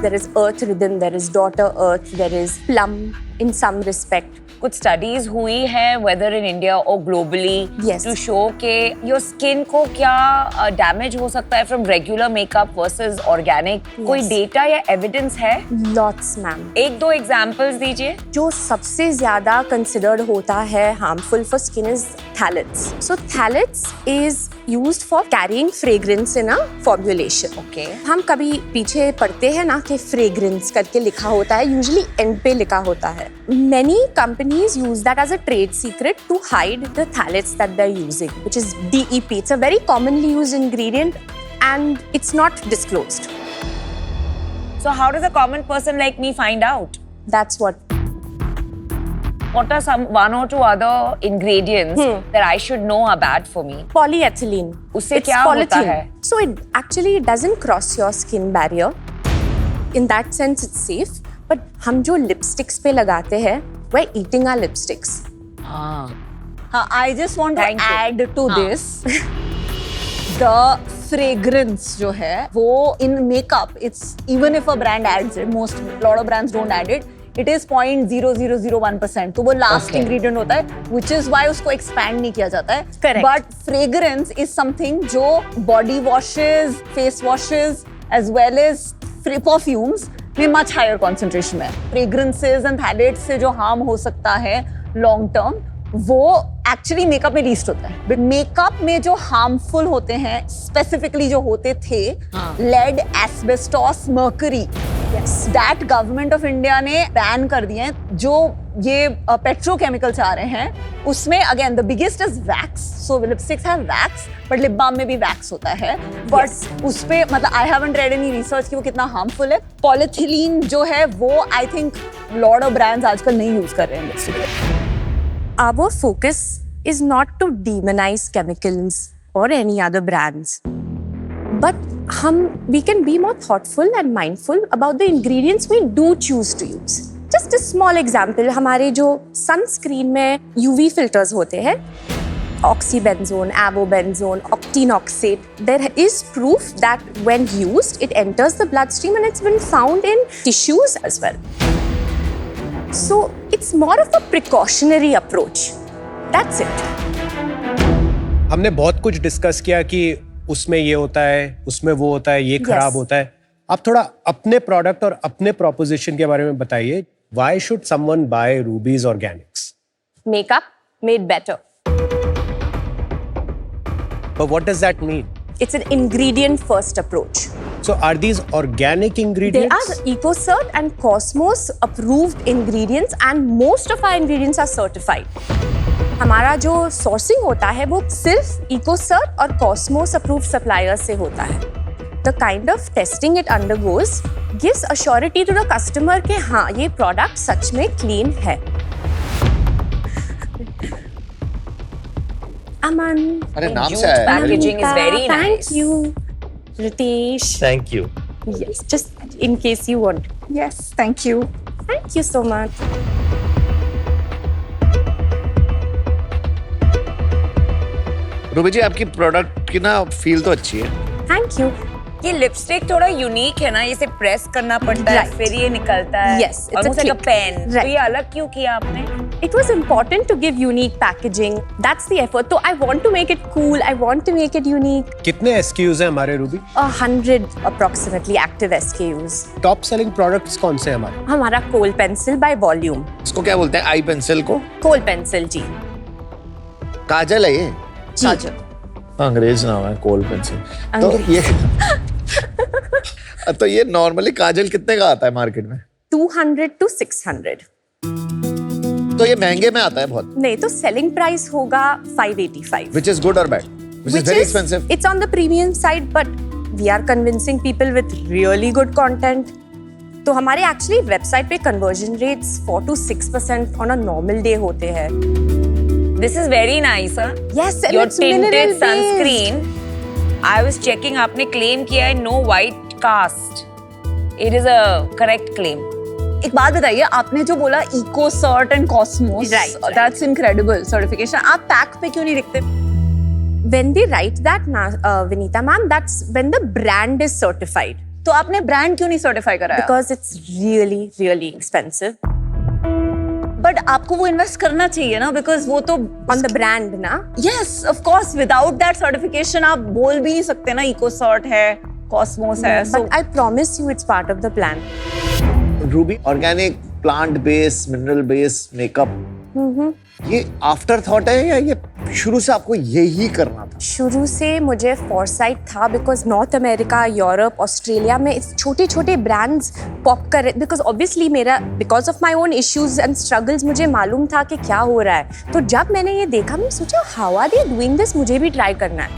there is Earth Rhythm, there is Daughter Earth, there is Plum in some respect. कुछ स्टडीज हुई है वेदर इन इंडिया और ग्लोबली Yes. टू शो के योर स्किन को क्या डैमेज हो सकता है from regular makeup versus organic? कोई डेटा या एविडेंस है? Lots, ma'am. 1-2 एग्जांपल्स दीजिए। जो सबसे ज्यादा कंसिडर्ड होता है harmful for skin is phthalates. So phthalates is used for carrying fragrance in a formulation. Okay, हम कभी पीछे पढ़ते हैं ना कि फ्रेग्रेंस करके लिखा होता है, यूजुअली एंड पे लिखा होता है। Many companies use that as a trade secret to hide the phthalates that they're using, which is DEP. It's a very commonly used ingredient and it's not disclosed. so how does a common person like me find out? That's what. What are some 1 or 2 other ingredients that I should know are bad for me? Polyethylene. उससे It's क्या होता polythene. है? So it actually doesn't cross your skin barrier. In that sense, it's safe. But हम जो लिपस्टिक्स पे लगाते हैं, we're eating our lipsticks. हाँ, I just want to Thank you. add to this. The fragrance जो है वो in makeup, it's even if a brand adds it, lot of brands don't add it. It is 0.0001%. तो वो last Okay. ingredient होता है, which is why उसको expand नहीं किया जाता है. Correct. But fragrance is something जो body washes, face washes, as well as perfumes में much higher concentration में है. Fragrances and phthalates से जो harm हो सकता है long term, वो एक्चुअली मेकअप में लीस्ट होता है। बट मेकअप में जो हार्मफुल होते हैं, स्पेसिफिकली जो होते थे, lead, asbestos, mercury, that government of India ने बैन कर दिए हैं। जो ये पेट्रोकेमिकल्स आ रहे हैं उसमें again the biggest is wax. So lipsticks have wax, but lip balm में भी वैक्स होता है। बट उस पे मतलब I haven't read any research कि वो कितना हार्मफुल है। पॉलीथिलीन जो है वो I think lot of brands आजकल नहीं यूज कर रहे हैं lipstick. Our focus is not to demonize chemicals or any other brands, but we can be more thoughtful and mindful about the ingredients we do choose to use. Just a small example, हमारे जो sunscreen में UV filters होते हैं, oxybenzone, avobenzone, octinoxate. There is proof that when used, it enters the bloodstream and it's been found in tissues as well. So it's more of a precautionary approach. That's it. हमने बहुत कुछ डिस्कस किया कि उसमें ये होता है, उसमें वो होता है, ये खराब होता है. आप थोड़ा अपने प्रोडक्ट और अपने प्रोपोजिशन के बारे में बताइए. Why should someone buy Ruby's Organics? Makeup made better. But what does that mean? It's an ingredient first approach. So are these organic They ingredients? are EcoCert and Cosmos approved ingredients and most of our ingredients are certified. हमारा जो sourcing होता है वो सिर्फ EcoCert और Cosmos approved suppliers से होता है. The kind of testing it undergoes gives assurity to the customer कि हाँ ये product सच में clean है. Aman. अरे नाम Jute से आया है. packaging is very nice. Thank you, Ritesh. Thank you. Yes, just in case you want. Yes, thank you. Thank you so much. Ruby ji आपकी प्रोडक्ट की ना फील तो अच्छी है. Thank you. ये लिपस्टिक थोड़ा यूनिक है ना, इसे प्रेस करना पड़ता है Right. फिर ये निकलता है. Yes, it's a almost like a click. pen. तो Right. ये अलग क्यों किया आपने? It was important to give unique packaging. That's the effort. So I want to make it cool. I want to make it unique. कितने SKUs हैं हमारे Ruby? 100 approximately active SKUs. Top selling products कौन से हैं हमारे? हमारा कोल पेंसिल बाय वॉल्यूम. इसको क्या बोलते हैं? आई पेंसिल को कोल पेंसिल जी. काजल है ये. काजल. अंग्रेज नाम है कोल पेंसिल. तो ये तो ये नॉर्मली काजल कितने का आता है मार्केट में? 200 to 600. तो ये महंगे में आता है बहुत. नहीं तो सेलिंग प्राइस होगा 585. Which is good or bad? Which is very expensive. It's on the premium side, but we are convincing people with really good content. तो हमारे एक्चुअली वेबसाइट पे conversion rates 4 to 6% on a normal day होते हैं. This is very nice, huh? Yes, and Your it's tinted mineral based. sunscreen. I was checking. आपने claim किया है no white cast. It is a correct claim. एक बात बताइए, आपने जो बोला EcoCert and Cosmos, Right. that's incredible certification. आप पैक पे क्यों नहीं लिखते? When they write that, Vinita ma'am, that's when the brand is certified. तो आपने ब्रांड क्यों नहीं सर्टिफाई कराया? Because it's really, really expensive. But आपको वो इन्वेस्ट करना चाहिए ना, बिकॉज वो तो On the brand, na? Yes of course without that certification आप बोल भी नहीं सकते ना EcoCert है, Cosmos है. So But I promise you it's part of the plan. Ruby organic plant based mineral based makeup ये आफ्टर थॉट है या ये शुरू से आपको यही करना था? शुरू से मुझे फोरसाइट था because north America, Europe, Australia में इस छोटे छोटे ब्रांड्स पॉप कर रहे, बिकॉज ऑब्वियसली मेरा because of my own issues and struggles मुझे मालूम था कि क्या हो रहा है. तो जब मैंने ये देखा मैंने सोचा how are they doing this, मुझे भी ट्राई करना है.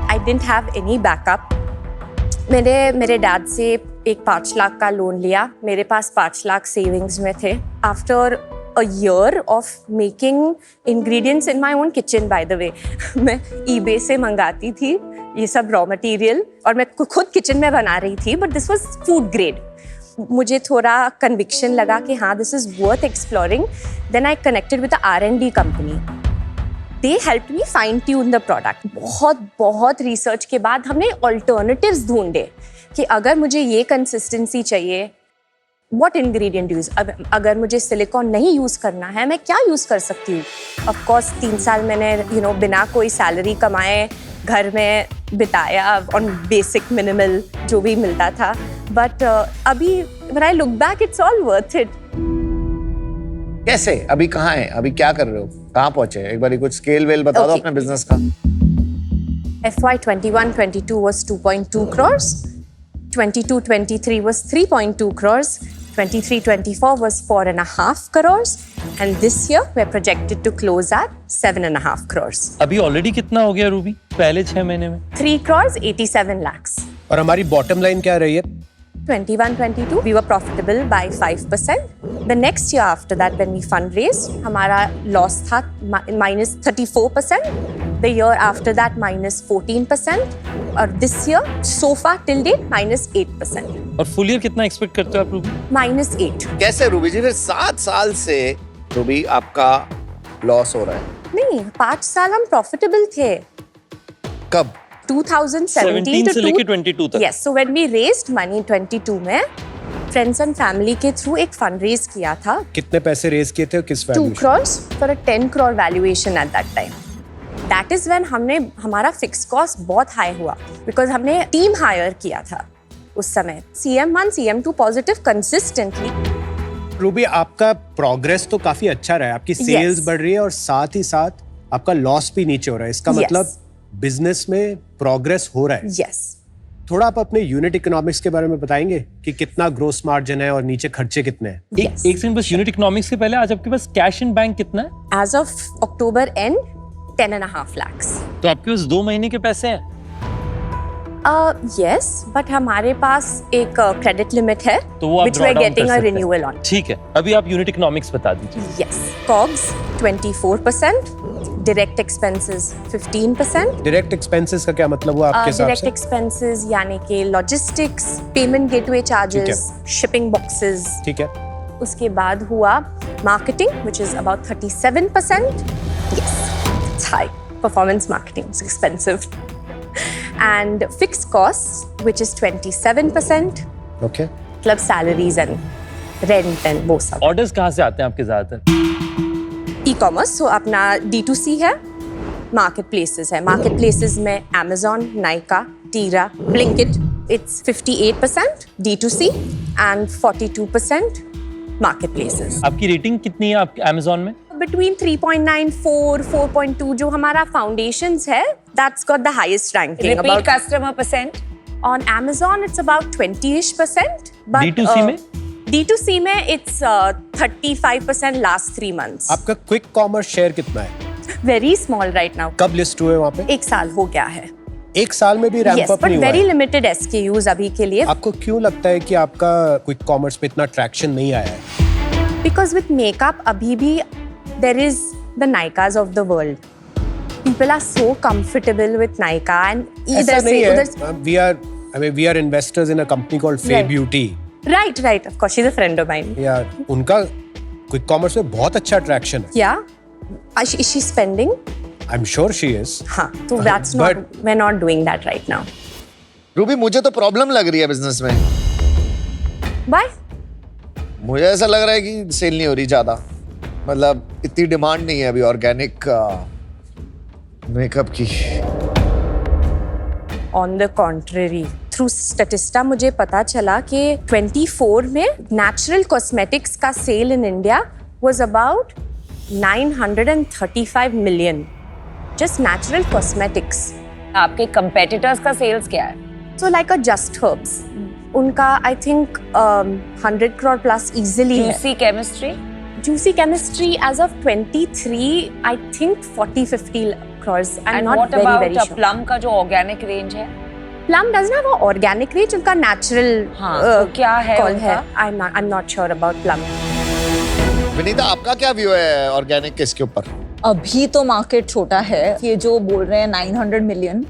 I didn't have any backup. मेरे डैड से एक 5 लाख का लोन लिया. मेरे पास 5 लाख सेविंग्स में थे. After a year of making ingredients in my own kitchen, by the way. मैं eBay से मंगाती थी ये सब रॉ मटेरियल और मैं खुद किचन में बना रही थी, but this was food grade. मुझे थोड़ा कन्विक्शन लगा कि हाँ this is worth exploring. Then I connected with the R&D company. They help me fine tune the product. बहुत रिसर्च के बाद हमने ऑल्टरनेटिव्स ढूंढे कि अगर मुझे ये कंसिस्टेंसी चाहिए, what ingredient यूज, अगर मुझे सिलिकॉन नहीं यूज करना है मैं क्या यूज कर सकती हूँ. ऑफ कोर्स 3 साल मैंने बिना कोई सैलरी कमाए घर में बिताया ऑन बेसिक मिनिमल जो भी मिलता था. बट अभी when I look back it's all worth it. कैसे? अभी कहाँ है? अभी क्या कर रहे हो? कहाँ पहुंचे? एक बार कुछ स्केल वेल बता दो अपने बिजनेस का. FY 21-22 was 2.2 crores. 22-23 was 3.2 crores. 23-24 was 4.5 crores. And this year we're projected to close at 7.5 crores. अभी ऑलरेडी कितना हो गया रूबी पहले 6 महीने में? 3 crores 87 lakhs. और हमारी बॉटम लाइन क्या रही है? 21-22 we were profitable by 5%. The next year after that when we fundraised हमारा loss था minus 34%. The year after that minus 14%. और this year so far till date minus 8%. और फुल ईयर कितना एक्सपेक्ट करते हो आप रूबी? -8. कैसे रूबी जी? फिर 7 साल से रूबी आपका लॉस हो रहा है. नहीं, 5 साल हम प्रॉफिटेबल थे. कब? 2017 17 से लेके 22 तक. Yes, so when we raised money 22 में, friends and family के थ्रू एक फंड रेज किया था. कितने पैसे रेज किए थे और किस 2 valuation? crores for a 10 crore valuation at that time. That is when हमारा फिक्स कॉस्ट बहुत हाई हुआ बिकॉज हमने टीम हायर किया था उस समय. CM1, CM2 positive consistently. Ruby, आपका प्रोग्रेस तो काफी अच्छा रहा है, आपकी सेल्स Yes. बढ़ रही है और साथ ही साथ आपका लॉस भी नीचे हो रहा है. इसका Yes. मतलब बिजनेस में प्रोग्रेस हो रहा है. यस. थोड़ा आप अपने यूनिट इकोनॉमिक्स के बारे में बताएंगे कि कितना ग्रोस मार्जिन है और नीचे खर्चे कितने हैं. एक सेकंड बस, यूनिट इकोनॉमिक्स के पहले आज आपके पास कैश इन बैंक कितना है? As of October and 10.5 lakhs. तो आपके पास 2 महीने के पैसे हैं. Yes, but हमारे पास एक क्रेडिट लिमिट है तो वो आप which draw we're down getting कर a सकते हैं. renewal on. ठीक है, अभी आप यूनिट इकोनॉमिक्स बता दीजिए. Yes. COGS 24%, direct expenses 15%. Direct expenses का क्या मतलब हुआ आपके हिसाब Direct से? expenses यानी कि logistics, payment gateway charges, shipping boxes. ठीक है. उसके बाद हुआ marketing which is about 37%. Yes, it's high. Performance marketing is expensive. And fixed costs which is 27%. Okay. मतलब salaries and rent and वो सब. ऑर्डर्स कहाँ से आते हैं आपके ज्यादातर? ई-कॉमर्स, सो अपना D2C है, मार्केट प्लेसेस है. मार्केट प्लेसेस में Amazon, Nykaa, Tira, Blinkit. It's 58% D2C and 42% market places. आपकी रेटिंग कितनी है आपके अमेजोन में? Between 3.9, 4, 4.2 जो हमारा foundations है, that's got the highest ranking. Repeat About customer percent. on Amazon it's about 20-ish%. But D2C में? D2C में it's 35% last 3 months. आपका क्विक कॉमर्स शेयर कितना है? Very small right now. कब लिस्ट हुए वहाँ पे? 1 साल हो गया है. एक साल में भी रैंप Yes, अप but नहीं हुआ very है. limited SKUs अभी के लिए. आपको क्यों लगता है कि आपका क्विक कॉमर्स पे इतना ट्रैक्शन नहीं आया है? Because with makeup अभी भी there is the Nykaas of the world. People are so comfortable with Nykaa and ऐसा either नहीं say है. We are investors in a company called Faye Right. Beauty. right, of course she's a friend of mine. या उनका क्विक कॉमर्स में बहुत अच्छा ट्रैक्शन है. Yeah. Is she spending? I'm sure she is. हाँ, तो that's not, we're not doing that right now. Ruby, मुझे तो प्रॉब्लम लग रही है बिजनेस में. Why? मुझे ऐसा लग रहा है कि सेल नहीं हो रही ज्यादा. मतलब इतनी डिमांड नहीं है अभी ऑर्गेनिक मेकअप की. On the contrary, through Statista मुझे पता चला कि 24 में natural cosmetics का sale in India was about 935 million. Just natural cosmetics. आपके competitors का sales क्या है? So like a Just Herbs. उनका I think 100 crore plus easily है. Juicy chemistry. Juicy Chemistry as of 23, I think 40-50 crores. I'm And not what very about sure. Plum का जो organic range है? Plum doesn't have an organic range. उनका natural हाँ, तो क्या है call उनका? है. I'm not sure about Plum. Vinita, आपका क्या व्यू है ऑर्गेनिक के इसके ऊपर? अभी तो मार्केट छोटा है. ये जो बोल रहे हैं 900 मिलियन,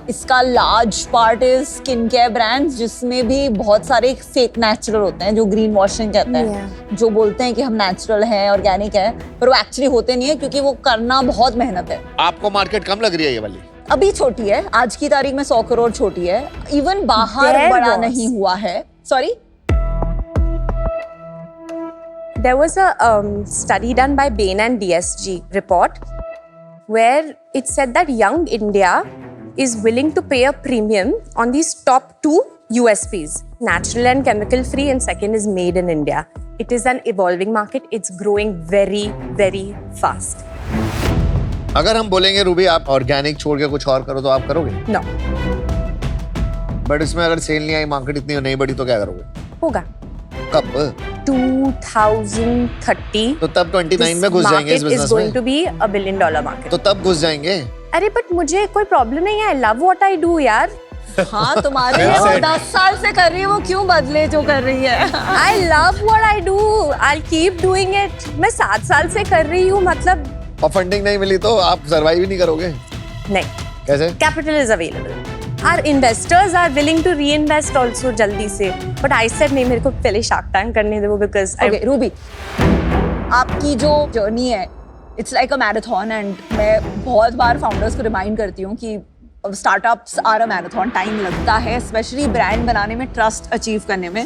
इसका large part is skin care brands जिसमें भी बहुत सारे फेक नेचुरल होते हैं जो ग्रीन वॉशिंग कहते हैं, जो बोलते हैं कि हम नेचुरल हैं, ऑर्गेनिक है, पर वो एक्चुअली होते नहीं है क्योंकि वो करना बहुत मेहनत है. आपको मार्केट कम लग रही है ये वाली? अभी छोटी है, आज की तारीख में 100 करोड़ छोटी है. इवन बाहर There बड़ा was. नहीं हुआ है. Sorry. There was a study done by Bain and DSG report where it said that young India is willing to pay a premium on these top 2 USPs, natural and chemical free, and second is made in India. It is an evolving market. It's growing very, very fast. अगर हम बोलेंगे रूबी आप ऑर्गेनिक छोड़ के कुछ और करो तो आप करोगे? No, बट इसमें अगर सेल नहीं आई, मार्केट इतनी नहीं बढ़ी तो क्या करोगे? होगा. कब? 2030. तो तब 29 में घुस जाएंगे इस market is बिजनेस going में. to be $1 billion market. तो तब घुस जाएंगे. अरे बट मुझे कोई प्रॉब्लम नहीं है. I love what I do यार. हाँ, तुम्हारे लिए वो 10 साल से कर रही है, वो क्यों बदले जो कर रही है? I love what I do. I'll keep doing it. मैं 7 साल से कर रही हूँ, मतलब और फंडिंग नहीं मिली तो आप सर्वाइव ही नहीं करोगे. नहीं. कैसे? Capital is available. Our investors are willing to reinvest also जल्दी से. But I said नहीं, मेरे को पहले Shark Tank करने दो because Okay, रूबी, आपकी जो जर्नी है it's like a marathon and मैं बहुत बार फाउंडर्स को रिमाइंड करती हूँ कि startups are a marathon, time लगता है स्पेशली ब्रांड बनाने में, ट्रस्ट अचीव करने में,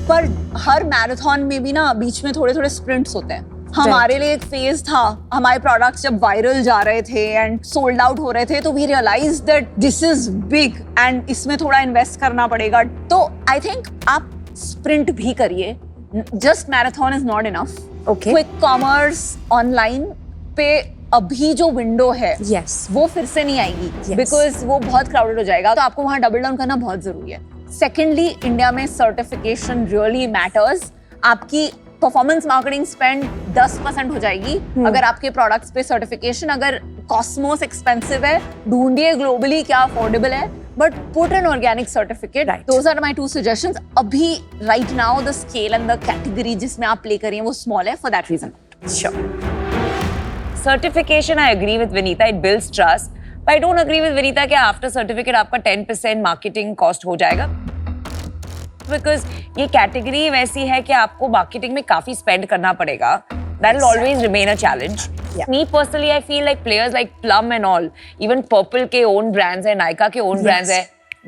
पर हर मैराथन में भी ना बीच में थोड़े थोड़े स्प्रिंट्स होते हैं। हमारे लिए एक फेज था, हमारे प्रोडक्ट्स जब वायरल जा रहे थे एंड सोल्ड आउट हो रहे थे, तो we realise that this is big and इसमें थोड़ा इन्वेस्ट करना पड़ेगा। तो आई थिंक आप स्प्रिंट भी करिए, just marathon is not enough. Okay. Quick commerce online पे अभी जो विंडो है Yes. वो फिर से नहीं आएगी, Yes. बिकॉज वो बहुत क्राउडेड हो जाएगा, तो आपको वहां डबल डाउन करना बहुत जरूरी है। सेकेंडली, इंडिया में सर्टिफिकेशन रियली मैटर्स। आपकी परफॉर्मेंस मार्केटिंग स्पेंड 10% हो जाएगी अगर आपके प्रोडक्ट्स पे सर्टिफिकेशन, अगर कॉस्मोस एक्सपेंसिव है, ढूंढिए ग्लोबली क्या अफोर्डेबल है, but put an organic certificate. Right. Those are my 2 suggestions. अभी right now the scale and the category जिसमें आप प्ले करिए वो स्मॉल है, for that reason. Sure. Certification, I agree with Vinita, it builds trust. But I don't agree with Vinita कि after certificate आपका 10% marketing cost हो जाएगा. Because ये category वैसी है कि आपको marketing में काफी spend करना पड़ेगा. That will always remain a challenge. Yeah. Me personally, I feel like players like Plum and all, even Purple के own brands है, Nykaa के own brands है,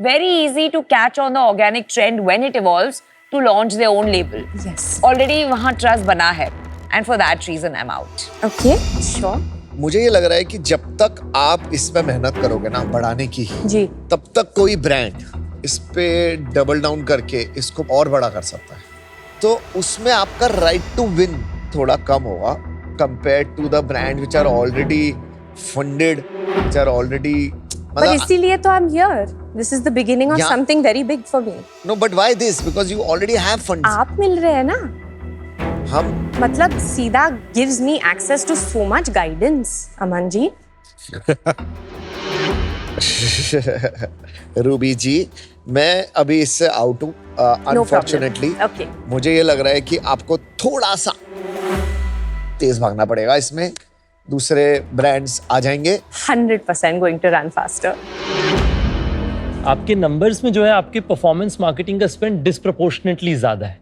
very easy to catch on the organic trend when it evolves to launch their own label. Yes. Already वहाँ trust बना है. And for that reason, I'm out. Okay. Sure. मुझे ये लग रहा है कि जब तक आप इसमें मेहनत करोगे ना बढ़ाने की, जी. तब तक कोई ब्रांड इस पे डबल डाउन करके इसको और बड़ा कर सकता है। तो उसमें आपका राइट टू विन थोड़ा कम होगा compare to the brand which are already funded, which are already. But इसीलिए तो I'm here. This is the beginning of Yeah. something very big for me. No but why this? Because you already have funds. आप मिल रहे हैं ना, हम मतलब सीधा gives me access to so much guidance, Aman ji. Ruby ji, मैं अभी इससे आउट हूँ अनफॉर्चुनेटली। Okay. मुझे ये लग रहा है कि आपको थोड़ा सा तेज भागना पड़ेगा, इसमें दूसरे ब्रांड्स आ जाएंगे। 100% going to run faster. आपके नंबर्स में जो है आपके परफॉर्मेंस मार्केटिंग का स्पेंड डिस्प्रपोर्शनेटली ज्यादा है।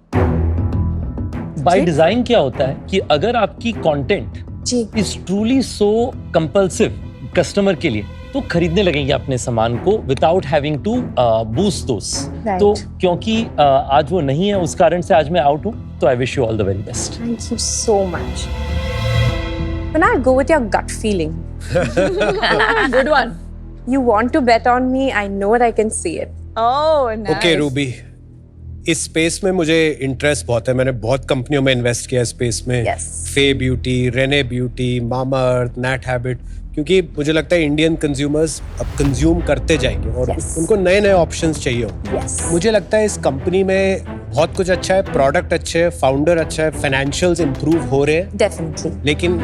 बाय डिजाइन क्या होता है कि अगर आपकी कंटेंट जी. Is truly so compulsive customer के लिए, तो खरीदने लगेंगे अपने सामान को without having to boost those. Right. तो क्योंकि आज वो नहीं है, उस कारण से आज मैं आउट हूँ, तो I wish you all the very best. Thank you so much. Can I go with your gut feeling? Good one. You want to bet on me? I know I can see it. Oh, nice. Okay Ruby, इस स्पेस में मुझे इंटरेस्ट बहुत है। मैंने बहुत कंपनियों में इन्वेस्ट किया स्पेस में। Yes. फे ब्यूटी, रेने ब्यूटी, मामा अर्थ, नैट हैबिट, क्योंकि मुझे लगता है इंडियन कंज्यूमर्स अब कंज्यूम करते जाएंगे और Yes. उनको नए नए ऑप्शंस चाहिए होंगे। Yes. मुझे लगता है इस कंपनी में बहुत कुछ अच्छा है, प्रोडक्ट अच्छे है, फाउंडर अच्छा है, फाइनेंशियल्स इंप्रूव हो रहे हैं, Definitely. लेकिन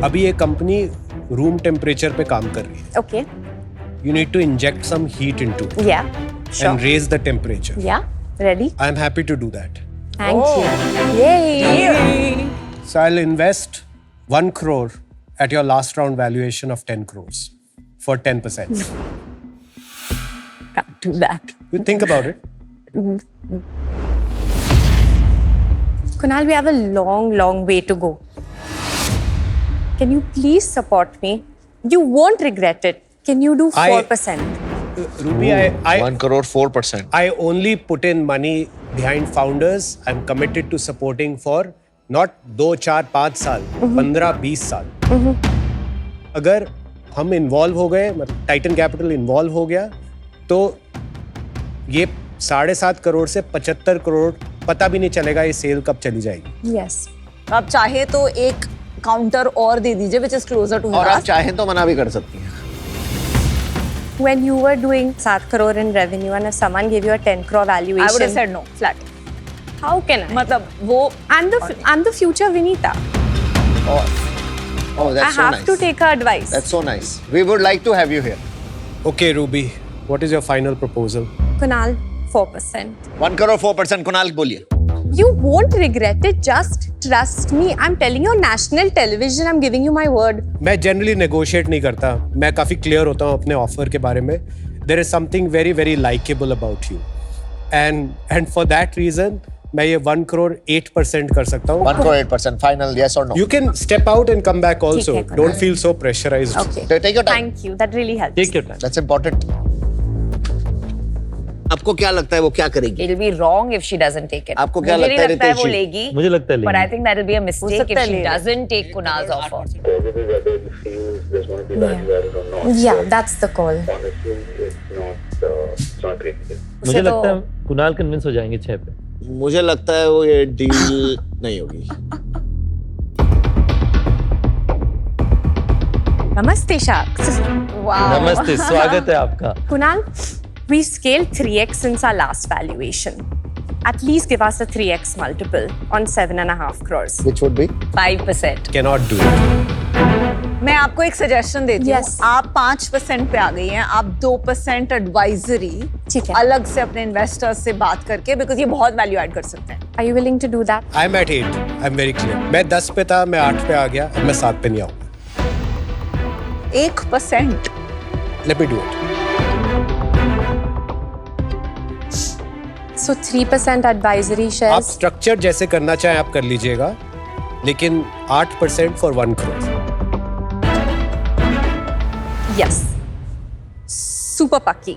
अभी ये कंपनी रूम टेम्परेचर पे काम कर रही है। Okay. You need to inject some heat into Yeah. Sure. and raise the temperature. Yeah. Ready? I'm happy to do that. Thank you. Yay! So I'll invest 1 crore at your last round valuation of 10 crores for 10%. Can't do that. You think about it. Kunal, we have a long, long way to go. Can you please support me? You won't regret it. Can you do 4%? Ruby, I 1 crore 4%. I only put in money behind founders. I'm committed to supporting for not 2, 4, 5 साल, 15, 20 साल. अगर हम इन्वॉल्व हो गए, मतलब टाइटन कैपिटल इन्वॉल्व हो गया, तो ये 7.5 करोड़ से 75 करोड़ पता भी नहीं चलेगा ये सेल कब चली जाएगी। Yes. आप चाहे तो एक काउंटर और दे दीजिए which is closer to और आप Hiraz. चाहें तो मना भी कर सकती हैं। When you were doing 7 crore in revenue and if someone gave you a 10 crore valuation, I would have said no, flat. how can I? मतलब वो I'm the future Vinita. Oh, I that's so have nice. to take her advice. That's so nice. We would like to have you here. Okay, Ruby, what is your final proposal? Kunal, 4%. 1 crore 4%, Kunal बोलिए। You won't regret it. Just trust me. I'm telling you on national television. I'm giving you my word. मैं जनरली नेगोशिएट नहीं करता, मैं काफ़ी क्लियर होता हूँ अपने ऑफर के बारे में। There is something very very likeable about you and for that reason मैं ये 1 करोड़ 8% कर सकता हूँ. 1 crore 8%. Final, yes or no? You can step out and come back also. ठीक है, Don't feel so pressurized. Okay. Take your time. Thank you. That really helps. Take your time. That's important. आपको क्या लगता है वो क्या करेगी? It'll be wrong if she doesn't take it. आपको क्या मुझे लगता है, नहीं लगता है वो रितेश जी? लेगी. मुझे लगता है But I लेंगे. think that'll be a mistake सकता if है she ले ले. doesn't take Kunal's offer. Yeah, that's the call. मुझे तो- लगता है कुणाल कन्विंस हो जाएंगे 6 पे. मुझे लगता है वो ये डील नहीं होगी. Namaste, Sharks. Wow. नमस्ते, स्वागत है आपका. Kunal, we scaled 3x since our last valuation. At least give us a 3x multiple on 7.5 crores. Which would be? 5%. Cannot do it. मैं आपको एक सजेशन देती हूँ. Yes. आप 5% पे आ गई हैं. आप 2% एडवाइजरी ठीक है. अलग से अपने इन्वेस्टर्स से बात करके, बिकॉज ये बहुत वैल्यू ऐड कर सकते हैं. Are you willing to do that? I'm at 8. I'm very clear. मैं 10 पे था, मैं 8 पे आ गया, अब मैं 7 पे नहीं आऊंगा. 1%. Let me do it. So 3% advisory आप shares. स्ट्रक्चर जैसे करना चाहें आप कर लीजिएगा, लेकिन 8% for 1 crore. Yes. Super pucky.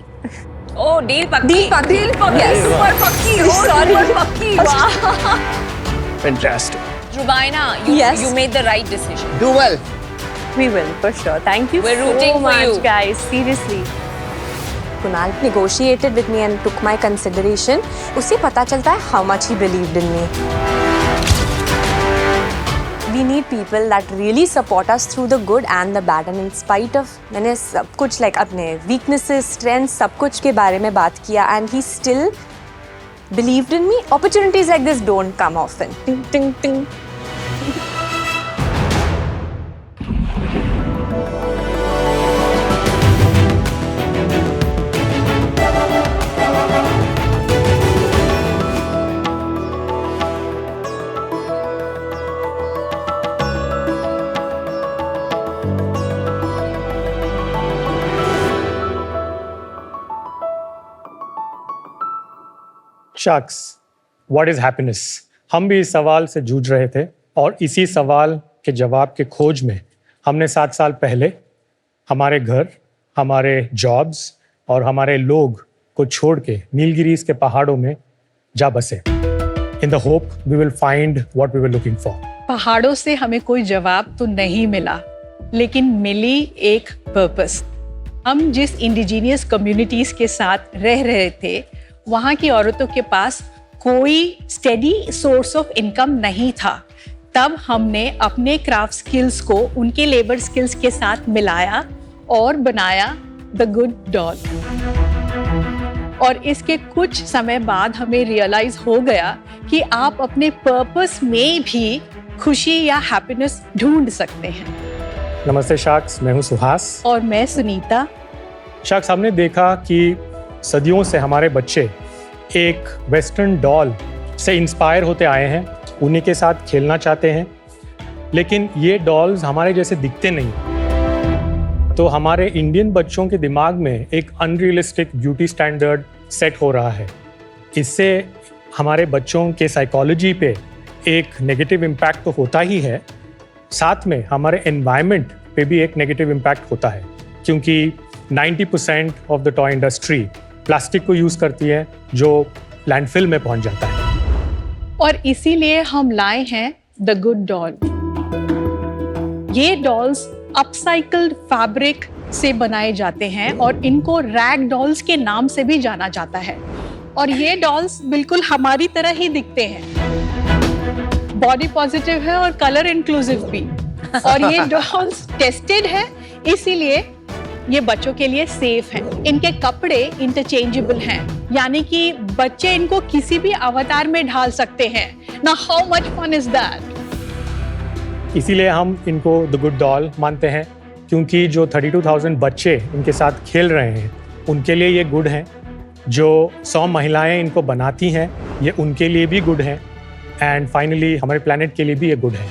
Oh, deal pakki. Deal pakki. Yes. Super pakki. Oh, Sorry. super pakki. Wow. Fantastic. Rubaina, you, Yes. you made the right decision. Do well. We will, for sure. Thank you We're so rooting for much, you. guys. Seriously. Kunal negotiated with me and took my consideration. उससे पता चलता है how much he believed in me. We need people that really support us through the good and the bad. And in spite of मैंने सब कुछ like अपने weaknesses, strengths, सब कुछ के बारे में बात किया and he still believed in me. Opportunities like this don't come often. Ting, ting, ting. Sharks, what is happiness? हम भी इस सवाल से जूझ रहे थे और इसी सवाल के जवाब के खोज में हमने 7 साल पहले हमारे घर, हमारे जॉब्स और हमारे लोग को छोड़ के नीलगिरीज के पहाड़ों में जा बसे. In the hope we will find what we were looking for. पहाड़ों से हमें कोई जवाब तो नहीं मिला, लेकिन मिली एक पर्पस. हम जिस इंडिजीनियस कम्युनिटीज के साथ रह रहे थे, वहाँ की औरतों के पास कोई स्टेडी सोर्स ऑफ इनकम नहीं था. तब हमने अपने क्राफ्ट स्किल्स को उनके लेबर स्किल्स के साथ मिलाया और बनाया द गुड डॉल. और इसके कुछ समय बाद हमें रियलाइज हो गया कि आप अपने पर्पस में भी खुशी या हैप्पीनेस ढूंढ सकते हैं. नमस्ते शार्क्स, मैं हूँ सुहास. और मैं सुनीता. शार्क्स, हमने देखा कि सदियों से हमारे बच्चे एक वेस्टर्न डॉल से इंस्पायर होते आए हैं, उन्हीं के साथ खेलना चाहते हैं, लेकिन ये डॉल्स हमारे जैसे दिखते नहीं. तो हमारे इंडियन बच्चों के दिमाग में एक अनरियलिस्टिक ब्यूटी स्टैंडर्ड सेट हो रहा है. इससे हमारे बच्चों के साइकोलॉजी पे एक नेगेटिव इम्पैक्ट तो होता ही है, साथ में हमारे एनवायरनमेंट पे भी एक नेगेटिव इम्पैक्ट होता है, क्योंकि 90% of the toy industry plastic को यूज़ करती है जो लैंडफिल में पहुंच जाता है. और इसीलिए हम लाए हैं द गुड डॉल. ये डॉल्स अपसाइक्ल्ड फैब्रिक से बनाए जाते हैं और इनको रैग डॉल्स के नाम से भी जाना जाता है. और ये डॉल्स बिल्कुल हमारी तरह ही दिखते हैं. बॉडी पॉजिटिव है और कलर इंक्लूसिव भी. और ये डॉल्स टेस्टेड है, इसीलिए ये बच्चों के लिए सेफ हैं. इनके कपड़े इंटरचेंजेबल हैं, यानी कि बच्चे इनको किसी भी अवतार में ढाल सकते हैं. ना how much fun is that? इसीलिए हम इनको द गुड डॉल मानते हैं, क्योंकि जो 32,000 बच्चे इनके साथ खेल रहे हैं उनके लिए ये गुड हैं. जो 100 महिलाएं इनको बनाती हैं ये उनके लिए भी गुड हैं. एंड फाइनली हमारे प्लैनेट के लिए भी ये गुड है.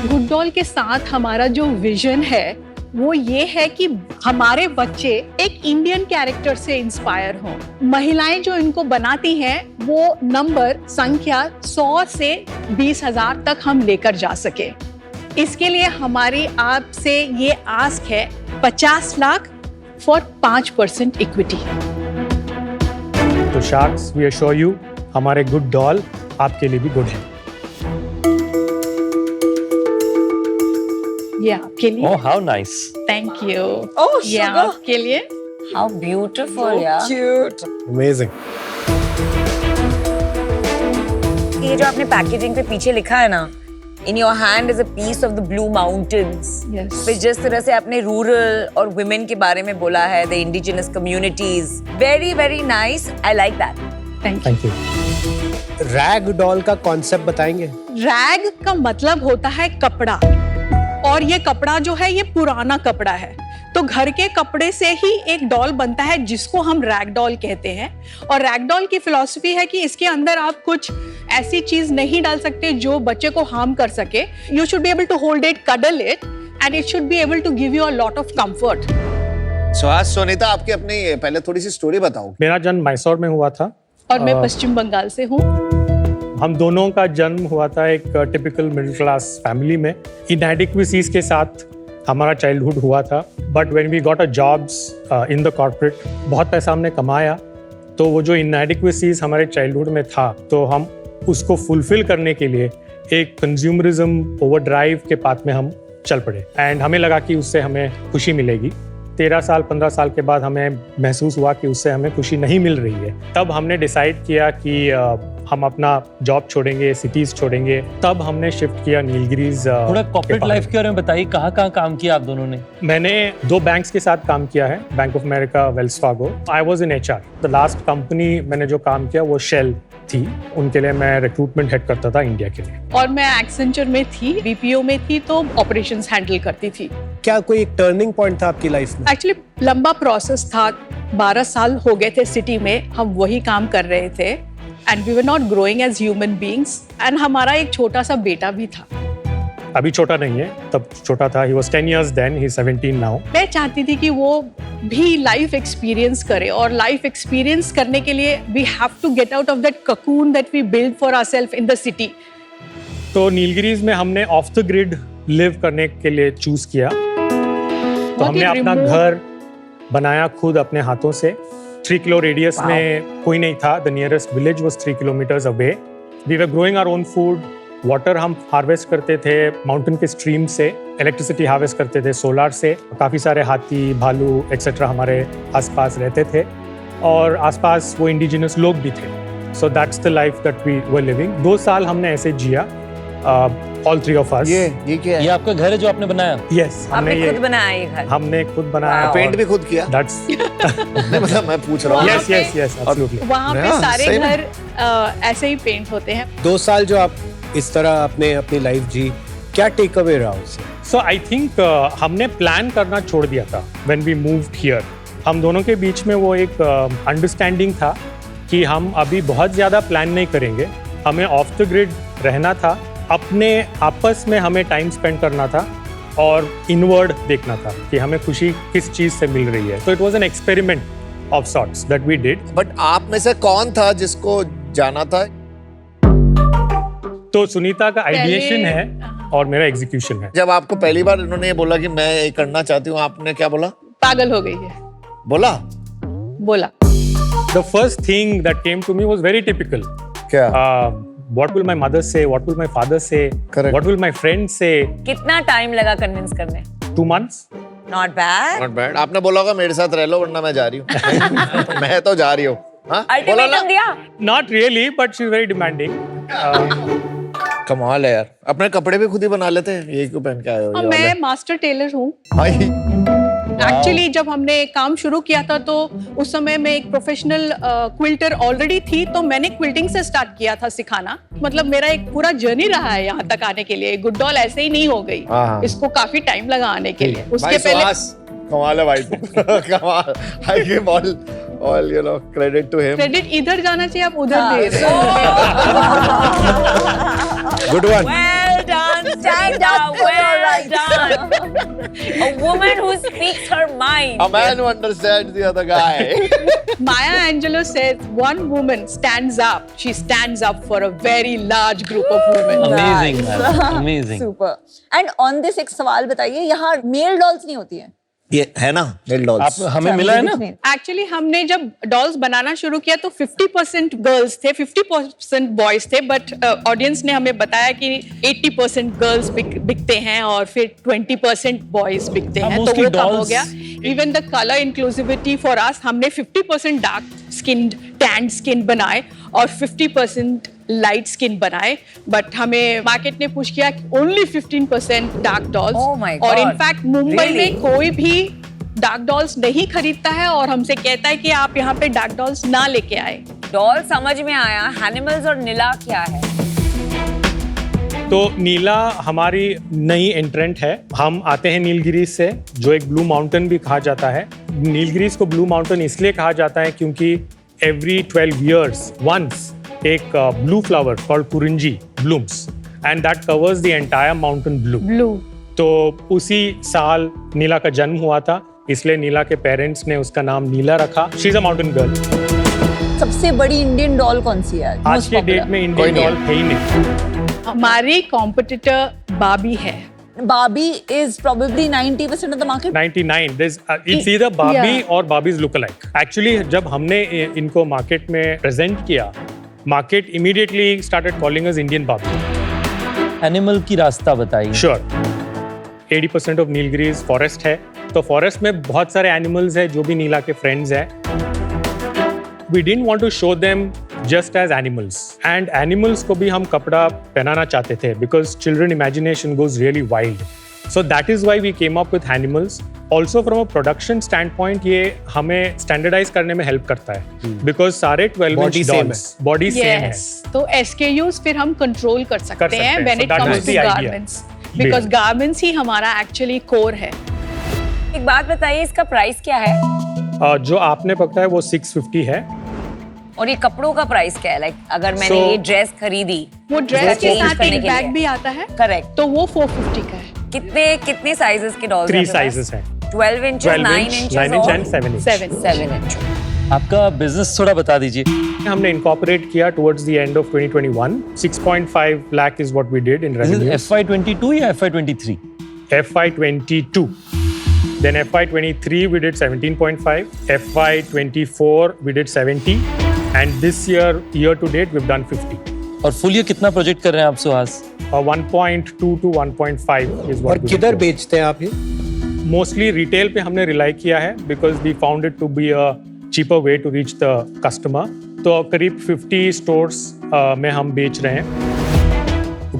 गुड डॉल के साथ हमारा जो विजन है वो ये है कि हमारे बच्चे एक इंडियन कैरेक्टर से इंस्पायर हों। महिलाएं जो इनको बनाती हैं वो नंबर संख्या 100 से 20,000 तक हम लेकर जा सके। इसके लिए हमारी आपसे ये आस्क है 50 लाख फॉर 5% इक्विटी। तो शार्क्स, वी अश्योर यू, हमारे गुड डॉल आपके लिए भी गुड है। ये आपके लिए। Oh, how nice. Thank you. Oh, ये sugar. आपके लिए। How beautiful, yeah. Cute. Amazing. ये जो आपने पैकेजिंग पे पीछे लिखा है ना, in your hand is a piece of the blue mountains. Yes. फिर जिस तरह से आपने रूरल और वुमेन के बारे में बोला है, the indigenous communities, very very nice. I like that. Thank you. Rag doll का कॉन्सेप्ट बताएंगे? रैग का मतलब होता है कपड़ा, और ये कपड़ा जो है ये पुराना कपड़ा है। तो घर के कपड़े से ही एक डॉल बनता है जिसको हम रैग डॉल कहते हैं। और रैग डॉल की फिलॉसफी है कि इसके अंदर आप कुछ ऐसी चीज नहीं डाल सकते जो बच्चे को हार्म कर सके। You should be able to hold it, cuddle it, and it should be able to give you a lot of comfort. Suhas, Sonita, आपकी अपनी पहले थोड़ी सी स्टोरी बताओ। मेरा जन्म मैसूर में हुआ था। और मैं पश्चिम बंगाल से हूँ। हम दोनों का जन्म हुआ था एक टिपिकल मिडिल क्लास फैमिली में। इनएडिक्वेसीज के साथ हमारा चाइल्डहुड हुआ था, but when we got a jobs in the corporate, बहुत पैसा हमने कमाया, तो वो जो इनएडिक्वेसीज हमारे चाइल्डहुड में था, तो हम उसको फुलफिल करने के लिए एक कंज्यूमरिज्म ओवरड्राइव के पाथ में हम चल पड़े। एंड हमें लगा कि उससे हमें खुशी मिलेगी। 13 साल 15 साल के बाद हमें महसूस हुआ कि उससे हमें खुशी नहीं मिल रही है। तब हमने डिसाइड किया कि हम अपना जॉब छोड़ेंगे, सिटीज छोड़ेंगे। तब हमने शिफ्ट किया नीलगिरीज। थोड़ा कॉर्पोरेट लाइफ के बारे में बताइए, कहाँ कहाँ काम किया आप दोनों ने? मैंने 2 बैंक्स के साथ काम किया है, bank of America, Wells Fargo. I was in HR. The last company मैंने जो काम किया वो शेल थी, उनके लिए मैं रिक्रूटमेंट हेड करता था इंडिया के लिए। और मैं एक्सेंचर में थी, बीपीओ में थी, तो ऑपरेशंस हैंडल करती थी। क्या कोई एक टर्निंग पॉइंट था आपकी लाइफ में? एक्चुअली लंबा प्रोसेस था। 12 साल हो गए थे सिटी में, हम वही काम कर रहे थे, and we were not growing as human beings. And हमारा एक छोटा सा बेटा भी था। अभी छोटा नहीं है, तब छोटा था। he was 10 years then, he's 17 now. मैं चाहती थी कि वो भी लाइफ एक्सपीरियंस करे, और लाइफ एक्सपीरियंस करने के लिए we have to get out of that cocoon that we build for ourselves in the city. तो नीलगिरीज में हमने ऑफ द ग्रिड लिव करने के लिए चूज किया। तो हमने अपना घर बनाया खुद अपने हाथों से। 3 किलो रेडियस में कोई नहीं था। The nearest village was 3 kilometres away. We were growing our own food. Water हम हार्वेस्ट करते थे माउंटेन के स्ट्रीम से। इलेक्ट्रिसिटी हार्वेस्ट करते थे सोलार से। काफ़ी सारे हाथी, भालू एक्सेट्रा हमारे आसपास रहते थे, और आसपास वो इंडिजिनस लोग भी थे। So that's the life that we were living. 2 साल हमने ऐसे जिया, ऑल 3 ऑफ अस। ये क्या ये है? आपका घर है जो आपने बनाया? यस, आपने खुद बनाया ये घर? हमने खुद बनाया। पेंट भी खुद किया? दैट्स नहीं, मतलब मैं पूछ रहा हूँ। Yes yes yes, absolutely. वहाँ पे हाँ, सारे सही में। घर ऐसे ही पेंट होते हैं। 2 साल जो आप इस तरह आपने अपनी लाइफ जी, क्या टेक अवे रहा उससे? सो आई थिंक हमने प्लान करना छोड़ दिया था व्हेन वी मूव्ड हियर। हम दोनों के बीच में वो एक अंडरस्टैंडिंग था कि हम अभी बहुत ज़्यादा प्लान नहीं करेंगे। हमें ऑफ द ग्रिड रहना था, अपने आपस में हमें टाइम स्पेंड करना था, और इनवर्ड देखना था कि हमें खुशी किस चीज़ से मिल रही है। तो it was an experiment of sorts that we did. But आप में से कौन था जिसको जाना था? तो सुनीता का आइडिएशन है और मेरा एग्जीक्यूशन है। जब आपको पहली बार इन्होंने ये बोला कि मैं ये करना चाहती हूँ, आपने क्या बोला? पागल हो गई है बोला? बोला। The first thing that came to me was very typical. क्या? What will my mother say? What will my father say? Correct. What will my friends say? कितना टाइम लगा कन्विंस करने? 2 months. Not bad. Not bad. आपने बोला होगा मेरे साथ रह लो वरना मैं जा रही हूँ। मैं तो जा रही हूँ। हाँ? बोला ना? अल्टीमेटम दिया? Not really, but she's very demanding. कमाल है यार। अपने कपड़े भी खुद ही बना लेते हैं। ये क्यों पहन के आए हो? ये मैं मास्टर टेलर हूँ। वाले? एक्चुअली जब हमने काम शुरू किया था तो उस समय मैं एक प्रोफेशनल क्विल्टर ऑलरेडी थी, तो मैंने क्विल्टिंग से स्टार्ट किया था सिखाना। मतलब मेरा एक पूरा जर्नी रहा है यहाँ तक आने के लिए। गुड डॉल ऐसे ही नहीं हो गई, हाँ। इसको काफी टाइम लगा आने के लिए। उसके भाई पहले सुहास, कमाल है भाई। कमाल। I give all you know credit to him. Credit इधर जाना चाहिए, आप उधर दे रहे हो। Good one. Well done, stand up, well done. A woman who speaks her mind. A man who understands the other guy. Maya Angelou says, one woman stands up. She stands up for a very large group of women. Amazing amazing super and on this एक सवाल बताइए, यहाँ मेल डॉल्स नहीं होती हैं? ये है ना मेल डॉल्स। आप हमें मिला है ना? एक्चुअली हमने जब डॉल्स बनाना शुरू किया तो 50% गर्ल्स थे, 50% बॉयज थे, बट ऑडियंस ने हमें बताया कि 80% गर्ल्स बिकते हैं और फिर 20% बॉयज बिकते हाँ, हैं, तो mostly वो कम हो dolls- गया। Even the colour inclusivity for us, हमने 50% डार्क स्किन, टैन स्किन बनाए और 50% लाइट स्किन बनाए, बट हमें मार्केट ने पुश किया only 15% dark dolls. Oh my और God. In fact Mumbai Really? में कोई भी डार्क डॉल्स नहीं खरीदता है और हमसे कहता है कि आप यहाँ पे डार्क डॉल्स ना लेके आए। डॉल समझ में आया, एनिमल्स और नीला क्या है? तो नीला हमारी नई एंट्रेंट है। हम आते हैं नीलगिरीज से, जो एक ब्लू माउंटेन भी कहा जाता है। नीलगिरीज को ब्लू माउंटेन इसलिए कहा जाता है क्योंकि एवरी 12 years once एक blue flower called Kurinji blooms and that covers the entire mountain blue. तो उसी साल नीला का जन्म हुआ था, इसलिए नीला के पेरेंट्स ने उसका नाम नीला रखा। She is a mountain girl. सबसे बड़ी इंडियन डॉल कौन सी है? आज Most के popular? डेट में इंडियन डॉल है ही नहीं। हमारी कॉम्पिटिटर बाबी है। Barbie is probably 90% of the market. 99 there's it's either Barbie or Barbie's lookalike. Actually जब हमने इनको मार्केट में प्रेजेंट किया, market immediately started calling us Indian Barbie. Animal की रास्ता बताइए। Sure. 80% of नीलगिरीज फॉरेस्ट है, तो फॉरेस्ट में बहुत सारे एनिमल्स हैं जो भी नीला के फ्रेंड्स हैं। We didn't want to show them just as animals, and animals को भी हम कपड़ा पहनाना चाहते थे because children imagination goes really wild. So that is why we came up with animals. Also from a production standpoint ये हमें standardize करने में help करता है because सारे 12 Body inch same dolls body same है। Yes, तो SKUs फिर हम कंट्रोल कर सकते हैं हैं। when So it that comes was to the idea. garments, because garments ही हमारा actually core है। एक बात बताइए, इसका प्राइस क्या है? जो आपने पकड़ा है वो 650 है। और ये कपड़ों का प्राइस क्या है? लाइक अगर मैंने So- ये ड्रेस खरीदी, वो ड्रेस के change साथ करने एक के बैग लिए। भी आता है, करेक्ट। तो वो 450 का है। कितने साइजेस के डॉल्स 3 sizes हैं। 12 inch, 12 9 inch, inch 9 inch and 7 inch। 7 inch. आपका बिजनेस थोड़ा बता दीजिए। हमने incorporate किया towards the end of 2021. 6.5 lakh is what we did in revenue. FY22 या FY23? FY22. Then FY23 we did 17.5. FY24 we did 70. And this year to date we've done 50. और फुल ईयर कितना प्रोजेक्ट कर रहे हैं आप सुहास? 1.2 to 1.5 is what और we किधर did. बेचते हैं आप ये? Mostly retail पे हमने rely किया है because we found it to be a cheaper way to reach the customer. तो करीब 50 stores में हम बेच रहे हैं।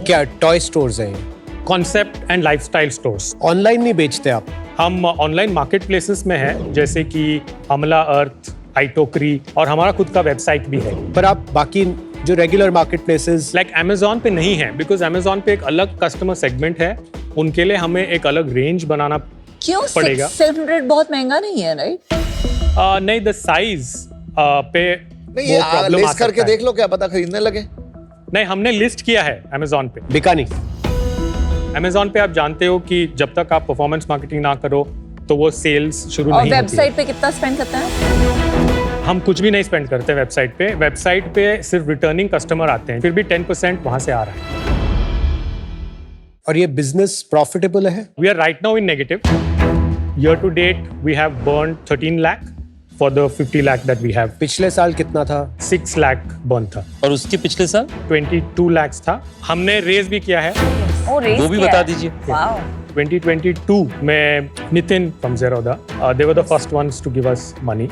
क्या टॉय स्टोर्स हैं? Concept and lifestyle stores. Online नहीं बेचते आप? हम ऑनलाइन मार्केट प्लेसेस में हैं, जैसे कि अमला अर्थ, आइटोकरी, और हमारा खुद का वेबसाइट भी है। पर आप बाकी जो regular market places like Amazon पे नहीं है बिकॉज Amazon पे एक अलग कस्टमर सेगमेंट है, उनके लिए हमें एक अलग रेंज बनाना क्यों? पड़ेगा। 700 बहुत महंगा नहीं है, राइट? नहीं, द साइज पे नहीं वो ये प्रॉब्लम आ लिस्ट करके सकता है। देख लो, क्या पता खरीदने लगे। नहीं, हमने लिस्ट किया है Amazon पे। बिका नहीं? Amazon पे आप जानते हो कि जब तक आप परफॉर्मेंस मार्केटिंग ना करो तो वो सेल्स शुरू और नहीं होती है। वेबसाइट पे कितना स्पेंड करता है? हम कुछ भी नहीं स्पेंड करते वेबसाइट पे। वेबसाइट पे सिर्फ रिटर्निंग कस्टमर आते हैं, फिर भी 10% वहां से आ रहा है। और ये बिजनेस प्रॉफिटेबल है? We are right now in negative. Year to date, we have burned 13 lakh for the 50 lakh that we have. पिछले साल कितना था? 6 lakh burn था। और उसके पिछले साल? 22 lakhs था। हमने रेज भी किया है। ओ, रेस वो भी किया बता है। दीजिए। वाओ। 2022 में Nitin from Zerodha, they were the first ones to give us money.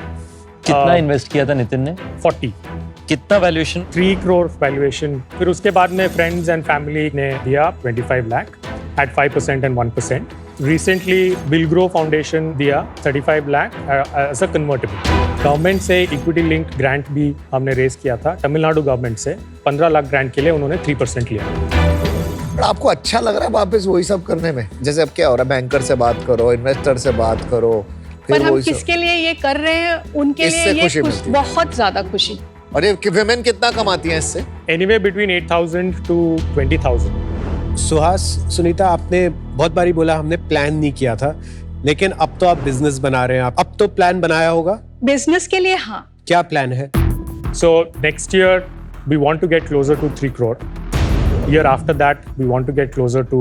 कितना इन्वेस्ट किया था नितिन ने? 40. कितना वैल्यूएशन? 3 crore valuation. फिर उसके बाद में फ्रेंड्स एंड फैमिली ने दिया 25 lakh at 5% and 1%. Recently, Bill Grow Foundation दिया 35 lakh as a convertible. Government से इक्विटी लिंक्ड ग्रांट भी हमने रेज किया था। तमिलनाडु गवर्नमेंट से 15 लाख ग्रांट के लिए उन्होंने 3% लिया। पर आपको अच्छा लग रहा है वापस वही सब करने में? जैसे अब क्या हो रहा है, बैंकर से बात करो, इन्वेस्टर से बात करो, फिर पर हम वही सब। किसके लिए ये कर रहे हैं? उनके इससे लिए ये खुशी मिलती है। बहुत ज्यादा खुशी। और ये विमेन कितना कमाती हैं इससे? Anywhere between 8,000 to 20,000. Suhas, Sunita, आपने बहुत बारी बोला हमने प्लान नहीं किया था, लेकिन अब तो आप बिजनेस बना रहे हैं, आप अब तो प्लान बनाया होगा। बिजनेस के लिए हाँ। क्या प्लान है? So next year we want to get closer to 3 crore. Year after that we want to get closer to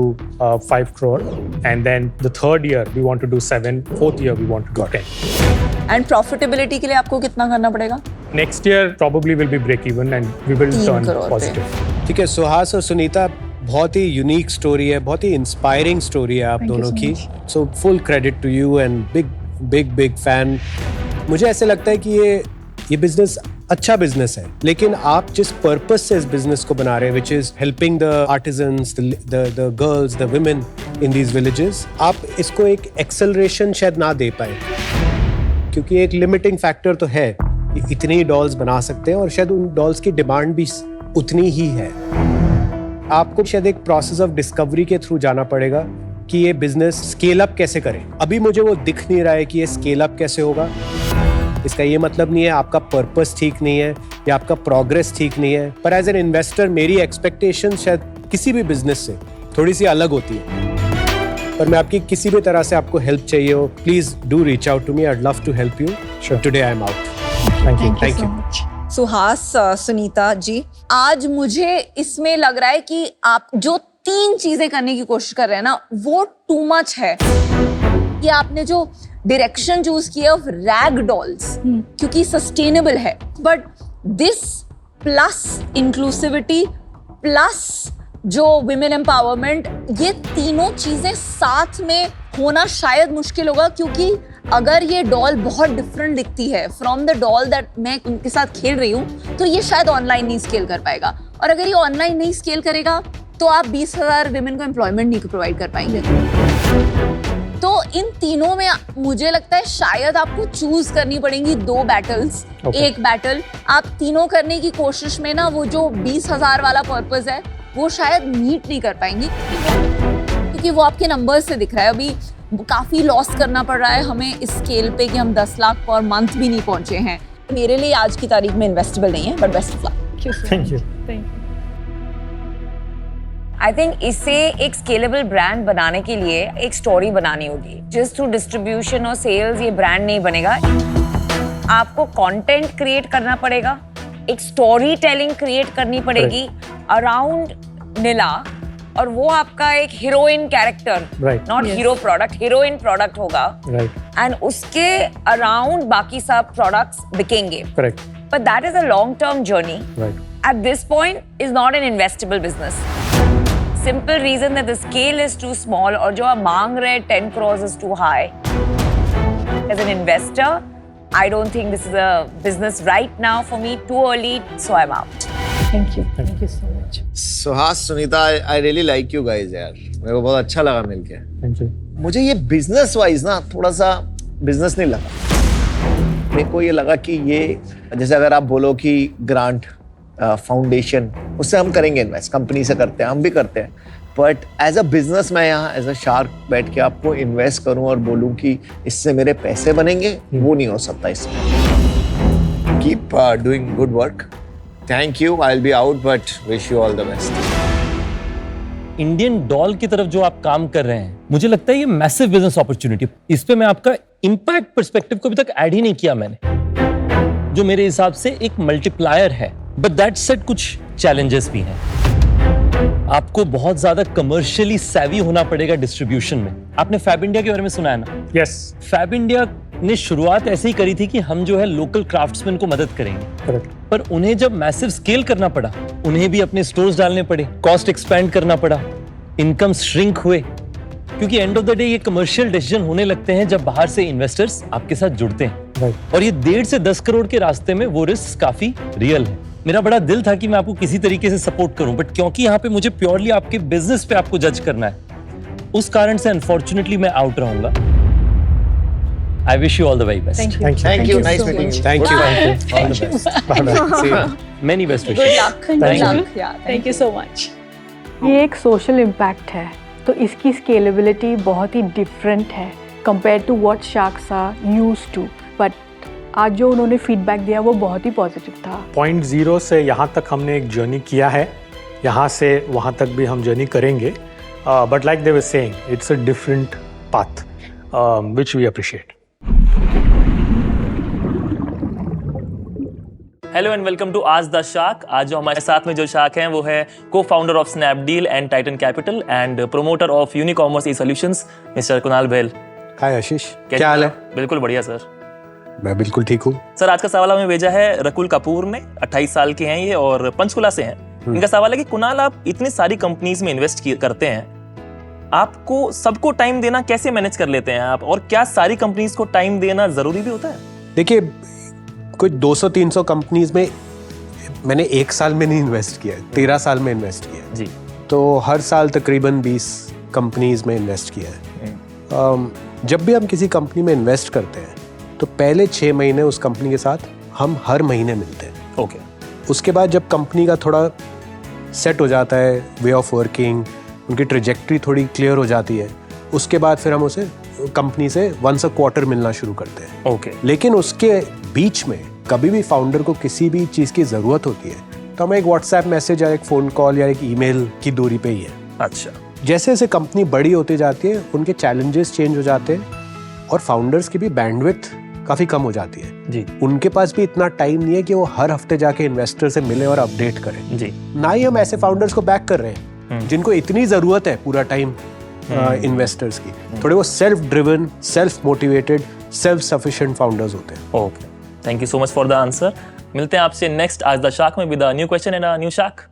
5 crore, and then the third year we want to do 7. Fourth year we want to do 10. And profitability के लिए आपको कितना करना पड़ेगा? Next year probably will be break even and we will 3 turn crore पे। positive. ठीक है, सुहास और सुनीता, बहुत ही यूनिक स्टोरी है, बहुत ही इंस्पायरिंग स्टोरी है आप Thank you दोनों so की। much. So full credit to you and big fan. मुझे ऐसे लगता है कि ये बिजनेस अच्छा बिजनेस है, लेकिन आप जिस पर्पस से इस बिजनेस को बना रहे हैं, which is helping the artisans, the girls, the women in these villages, आप इसको एक एक्सेलरेशन शायद ना दे पाए, क्योंकि एक लिमिटिंग फैक्टर तो है, इतने ही डॉल्स बना सकते हैं और शायद उन डॉल्स की डिमांड भी उतनी ही है। आपको शायद एक प्रोसेस ऑफ डिस्कवरी के थ्रू जाना पड़ेगा कि ये बिजनेस स्केल अप कैसे करें। अभी मुझे वो दिख नहीं रहा है कि ये स्केल अप कैसे होगा। इसका ये मतलब नहीं है आपका पर्पस ठीक नहीं है या आपका प्रोग्रेस ठीक नहीं है, पर एज एन इन्वेस्टर मेरी एक्सपेक्टेशन शायद किसी भी बिजनेस से थोड़ी सी अलग होती है। पर मैं आपकी किसी भी तरह से आपको हेल्प चाहिए हो, please do reach out to me, I would love to help you. Today I am out. Thank you so much. Suhas, Sunita ji, आज मुझे इसमें लग रहा है कि आप जो 3 चीजें करने की कोशिश कर रहे हैं ना, वो टू मच है। कि आपने जो डायरेक्शन चूज किया ऑफ रैग डॉल्स, क्योंकि सस्टेनेबल है, but this plus inclusivity plus जो विमेन एम्पावरमेंट, ये तीनों चीजें साथ में होना शायद मुश्किल होगा, क्योंकि अगर ये डॉल बहुत डिफरेंट दिखती है फ्रॉम द डॉल दैट मैं उनके साथ खेल रही हूँ, तो ये शायद ऑनलाइन नहीं स्केल कर पाएगा। और अगर ये ऑनलाइन नहीं स्केल करेगा तो आप 20,000 विमेन को एम्प्लॉयमेंट नहीं प्रोवाइड कर पाएंगे। तो इन तीनों में मुझे लगता है शायद आपको चूज करनी पड़ेंगी 2 बैटल्स। एक बैटल आप तीनों करने की कोशिश में ना, वो जो 20,000 वाला पर्पस है वो शायद मीट नहीं कर पाएंगी, क्योंकि वो आपके नंबर्स से दिख रहा है। अभी काफी लॉस करना पड़ रहा है हमें इस स्केल पे कि हम 10 लाख पर मंथ भी नहीं पहुंचे हैं। मेरे लिए आज की तारीख में इन्वेस्टेबल नहीं है, but best of luck. Thank you. I think इसे एक स्केलेबल ब्रांड बनाने के लिए एक स्टोरी बनानी होगी। जस्ट थ्रू डिस्ट्रीब्यूशन और सेल्स ये ब्रांड नहीं बनेगा। आपको कंटेंट क्रिएट करना पड़ेगा, एक स्टोरी टेलिंग क्रिएट करनी पड़ेगी अराउंड नीला, और वो आपका एक heroine character, not hero product, heroine product होगा, एंड उसके अराउंड बाकी सब प्रोडक्ट्स बिकेंगे। But that is a long term journey. At this point is not an investable business. Simple reason that the scale is too small, और जो आप मांग रहे 10 crores is too high. As an investor, I don't think this is a business right now for me. Too early, so I'm out. Thank you so much. Suhas, Sunita, I really like you guys यार, मेरे को बहुत अच्छा लगा मिलके। Thank you. मुझे ये बिजनेस वाइज ना थोड़ा सा बिजनेस नहीं लगा। मेरे को ये लगा कि ये जैसे अगर आप बोलो कि ग्रांट फाउंडेशन, उससे हम करेंगे इन्वेस्ट, कंपनी से करते हैं, हम भी करते हैं, बट एज अ बिजनेस मैं यहाँ एज अ शार्क बैठ के आपको इन्वेस्ट करूँ और बोलूँ कि इससे मेरे पैसे बनेंगे, वो नहीं हो सकता। इसमें keep doing good work. Thank you, I will be out, but wish you all the best. Indian doll की तरफ जो आप काम कर रहे हैं, मुझे लगता है ये मैसिव बिजनेस अपॉर्चुनिटी। इस पे मैं आपका इंपैक्ट पर्सपेक्टिव को अभी तक ऐड ही नहीं किया मैंने, जो मेरे हिसाब से एक मल्टीप्लायर है। बट दैट सेड कुछ चैलेंजेस भी हैं। आपको बहुत ज्यादा कमर्शियली सैवी होना पड़ेगा डिस्ट्रीब्यूशन में। आपने फैब इंडिया के बारे में सुना है ना? Yes. फैब इंडिया ने शुरुआत ऐसे ही करी थी कि हम जो है लोकल क्राफ्ट्समैन को मदद करेंगे, पर उन्हें जब मैसिव स्केल करना पड़ा, उन्हें भी अपने स्टोर्स डालने पड़े, कॉस्ट एक्सपैंड करना पड़ा, इनकम श्रिंक हुए, क्योंकि एंड ऑफ द डे ये कमर्शियल डिसीजन होने लगते हैं जब बाहर से इन्वेस्टर्स आपके साथ जुड़ते हैं। और ये 1.5 से 10 करोड़ के रास्ते में वो रिस्क काफी रियल है। मेरा बड़ा दिल था कि मैं आपको किसी तरीके से सपोर्ट करूं, बट क्योंकि यहाँ पे मुझे प्योरली आपके बिजनेस पे आपको जज करना है, उस कारण से अनफॉर्चुनेटली मैं आउट रहूंगा। I wish you all the very best. Thank you, nice meeting you. Thank you, all the best, many best wishes. Thank you so much. ये एक सोशल इम्पैक्ट है, तो इसकी स्केलेबिलिटी बहुत ही डिफरेंट है compare to what sharks are used to. But आज जो उन्होंने फीडबैक दिया वो बहुत ही पॉजिटिव था। पॉइंट 0 से यहाँ तक हमने एक जर्नी किया है, यहाँ से वहाँ तक भी हम जर्नी करेंगे, but like they were saying it's a different path which we appreciate. Hello and welcome to आज द शार्क। आज जो हमारे साथ में जो शार्क हैं वो है co founder of Snapdeal and Titan Capital and promoter of Unicommerce e solutions, mister Kunal Bahl. Hi Ashish, क्या हाल है? बिल्कुल बढ़िया सर। मैं बिल्कुल ठीक हूँ सर। आज का सवाल हमें भेजा है रकुल कपूर ने, 28 साल के हैं ये और पंचकुला से हैं। इनका सवाल है कि कुणाल, आप इतनी सारी कंपनीज में इन्वेस्ट करते हैं, आपको सबको टाइम देना कैसे मैनेज कर लेते हैं आप, और क्या सारी कंपनीज को टाइम देना जरूरी भी होता है? देखिए, कुछ 200-300 कंपनीज में मैंने एक साल में नहीं इन्वेस्ट किया है, 13 साल में इन्वेस्ट किया है जी। तो हर साल तकरीबन 20 कंपनीज में इन्वेस्ट किया है। जब भी हम किसी कंपनी में इन्वेस्ट करते हैं तो पहले 6 महीने उस कंपनी के साथ हम हर महीने मिलते हैं। ओके। उसके बाद जब कंपनी का थोड़ा सेट हो जाता है, वे ऑफ वर्किंग, उनकी ट्रेजेक्ट्री थोड़ी क्लियर हो जाती है, उसके बाद फिर हम उसे कंपनी से वंस अ क्वार्टर मिलना शुरू करते हैं। ओके। लेकिन उसके बीच में कभी भी फाउंडर को किसी भी चीज़ की ज़रूरत होती है तो हमें एक व्हाट्सएप मैसेज या एक फ़ोन कॉल या एक ईमेल की दूरी पे ही है। अच्छा। जैसे जैसे कंपनी बड़ी होती जाती है उनके चैलेंजेस चेंज हो जाते हैं और फाउंडर्स की भी बैंडविड्थ काफ़ी कम हो जाती है जी। उनके पास भी इतना टाइम नहीं है कि वो हर हफ्ते जाके इन्वेस्टर से मिले और अपडेट करें जी। ना ही हम ऐसे फाउंडर्स को बैक कर रहे हैं जिनको इतनी ज़रूरत है पूरा टाइम इन्वेस्टर्स की। थोड़े वो self driven, self motivated, self sufficient founders होते हैं। Okay, thank you so much for the answer. मिलते हैं आपसे नेक्स्ट आज द शार्क में with a new question and a new shark.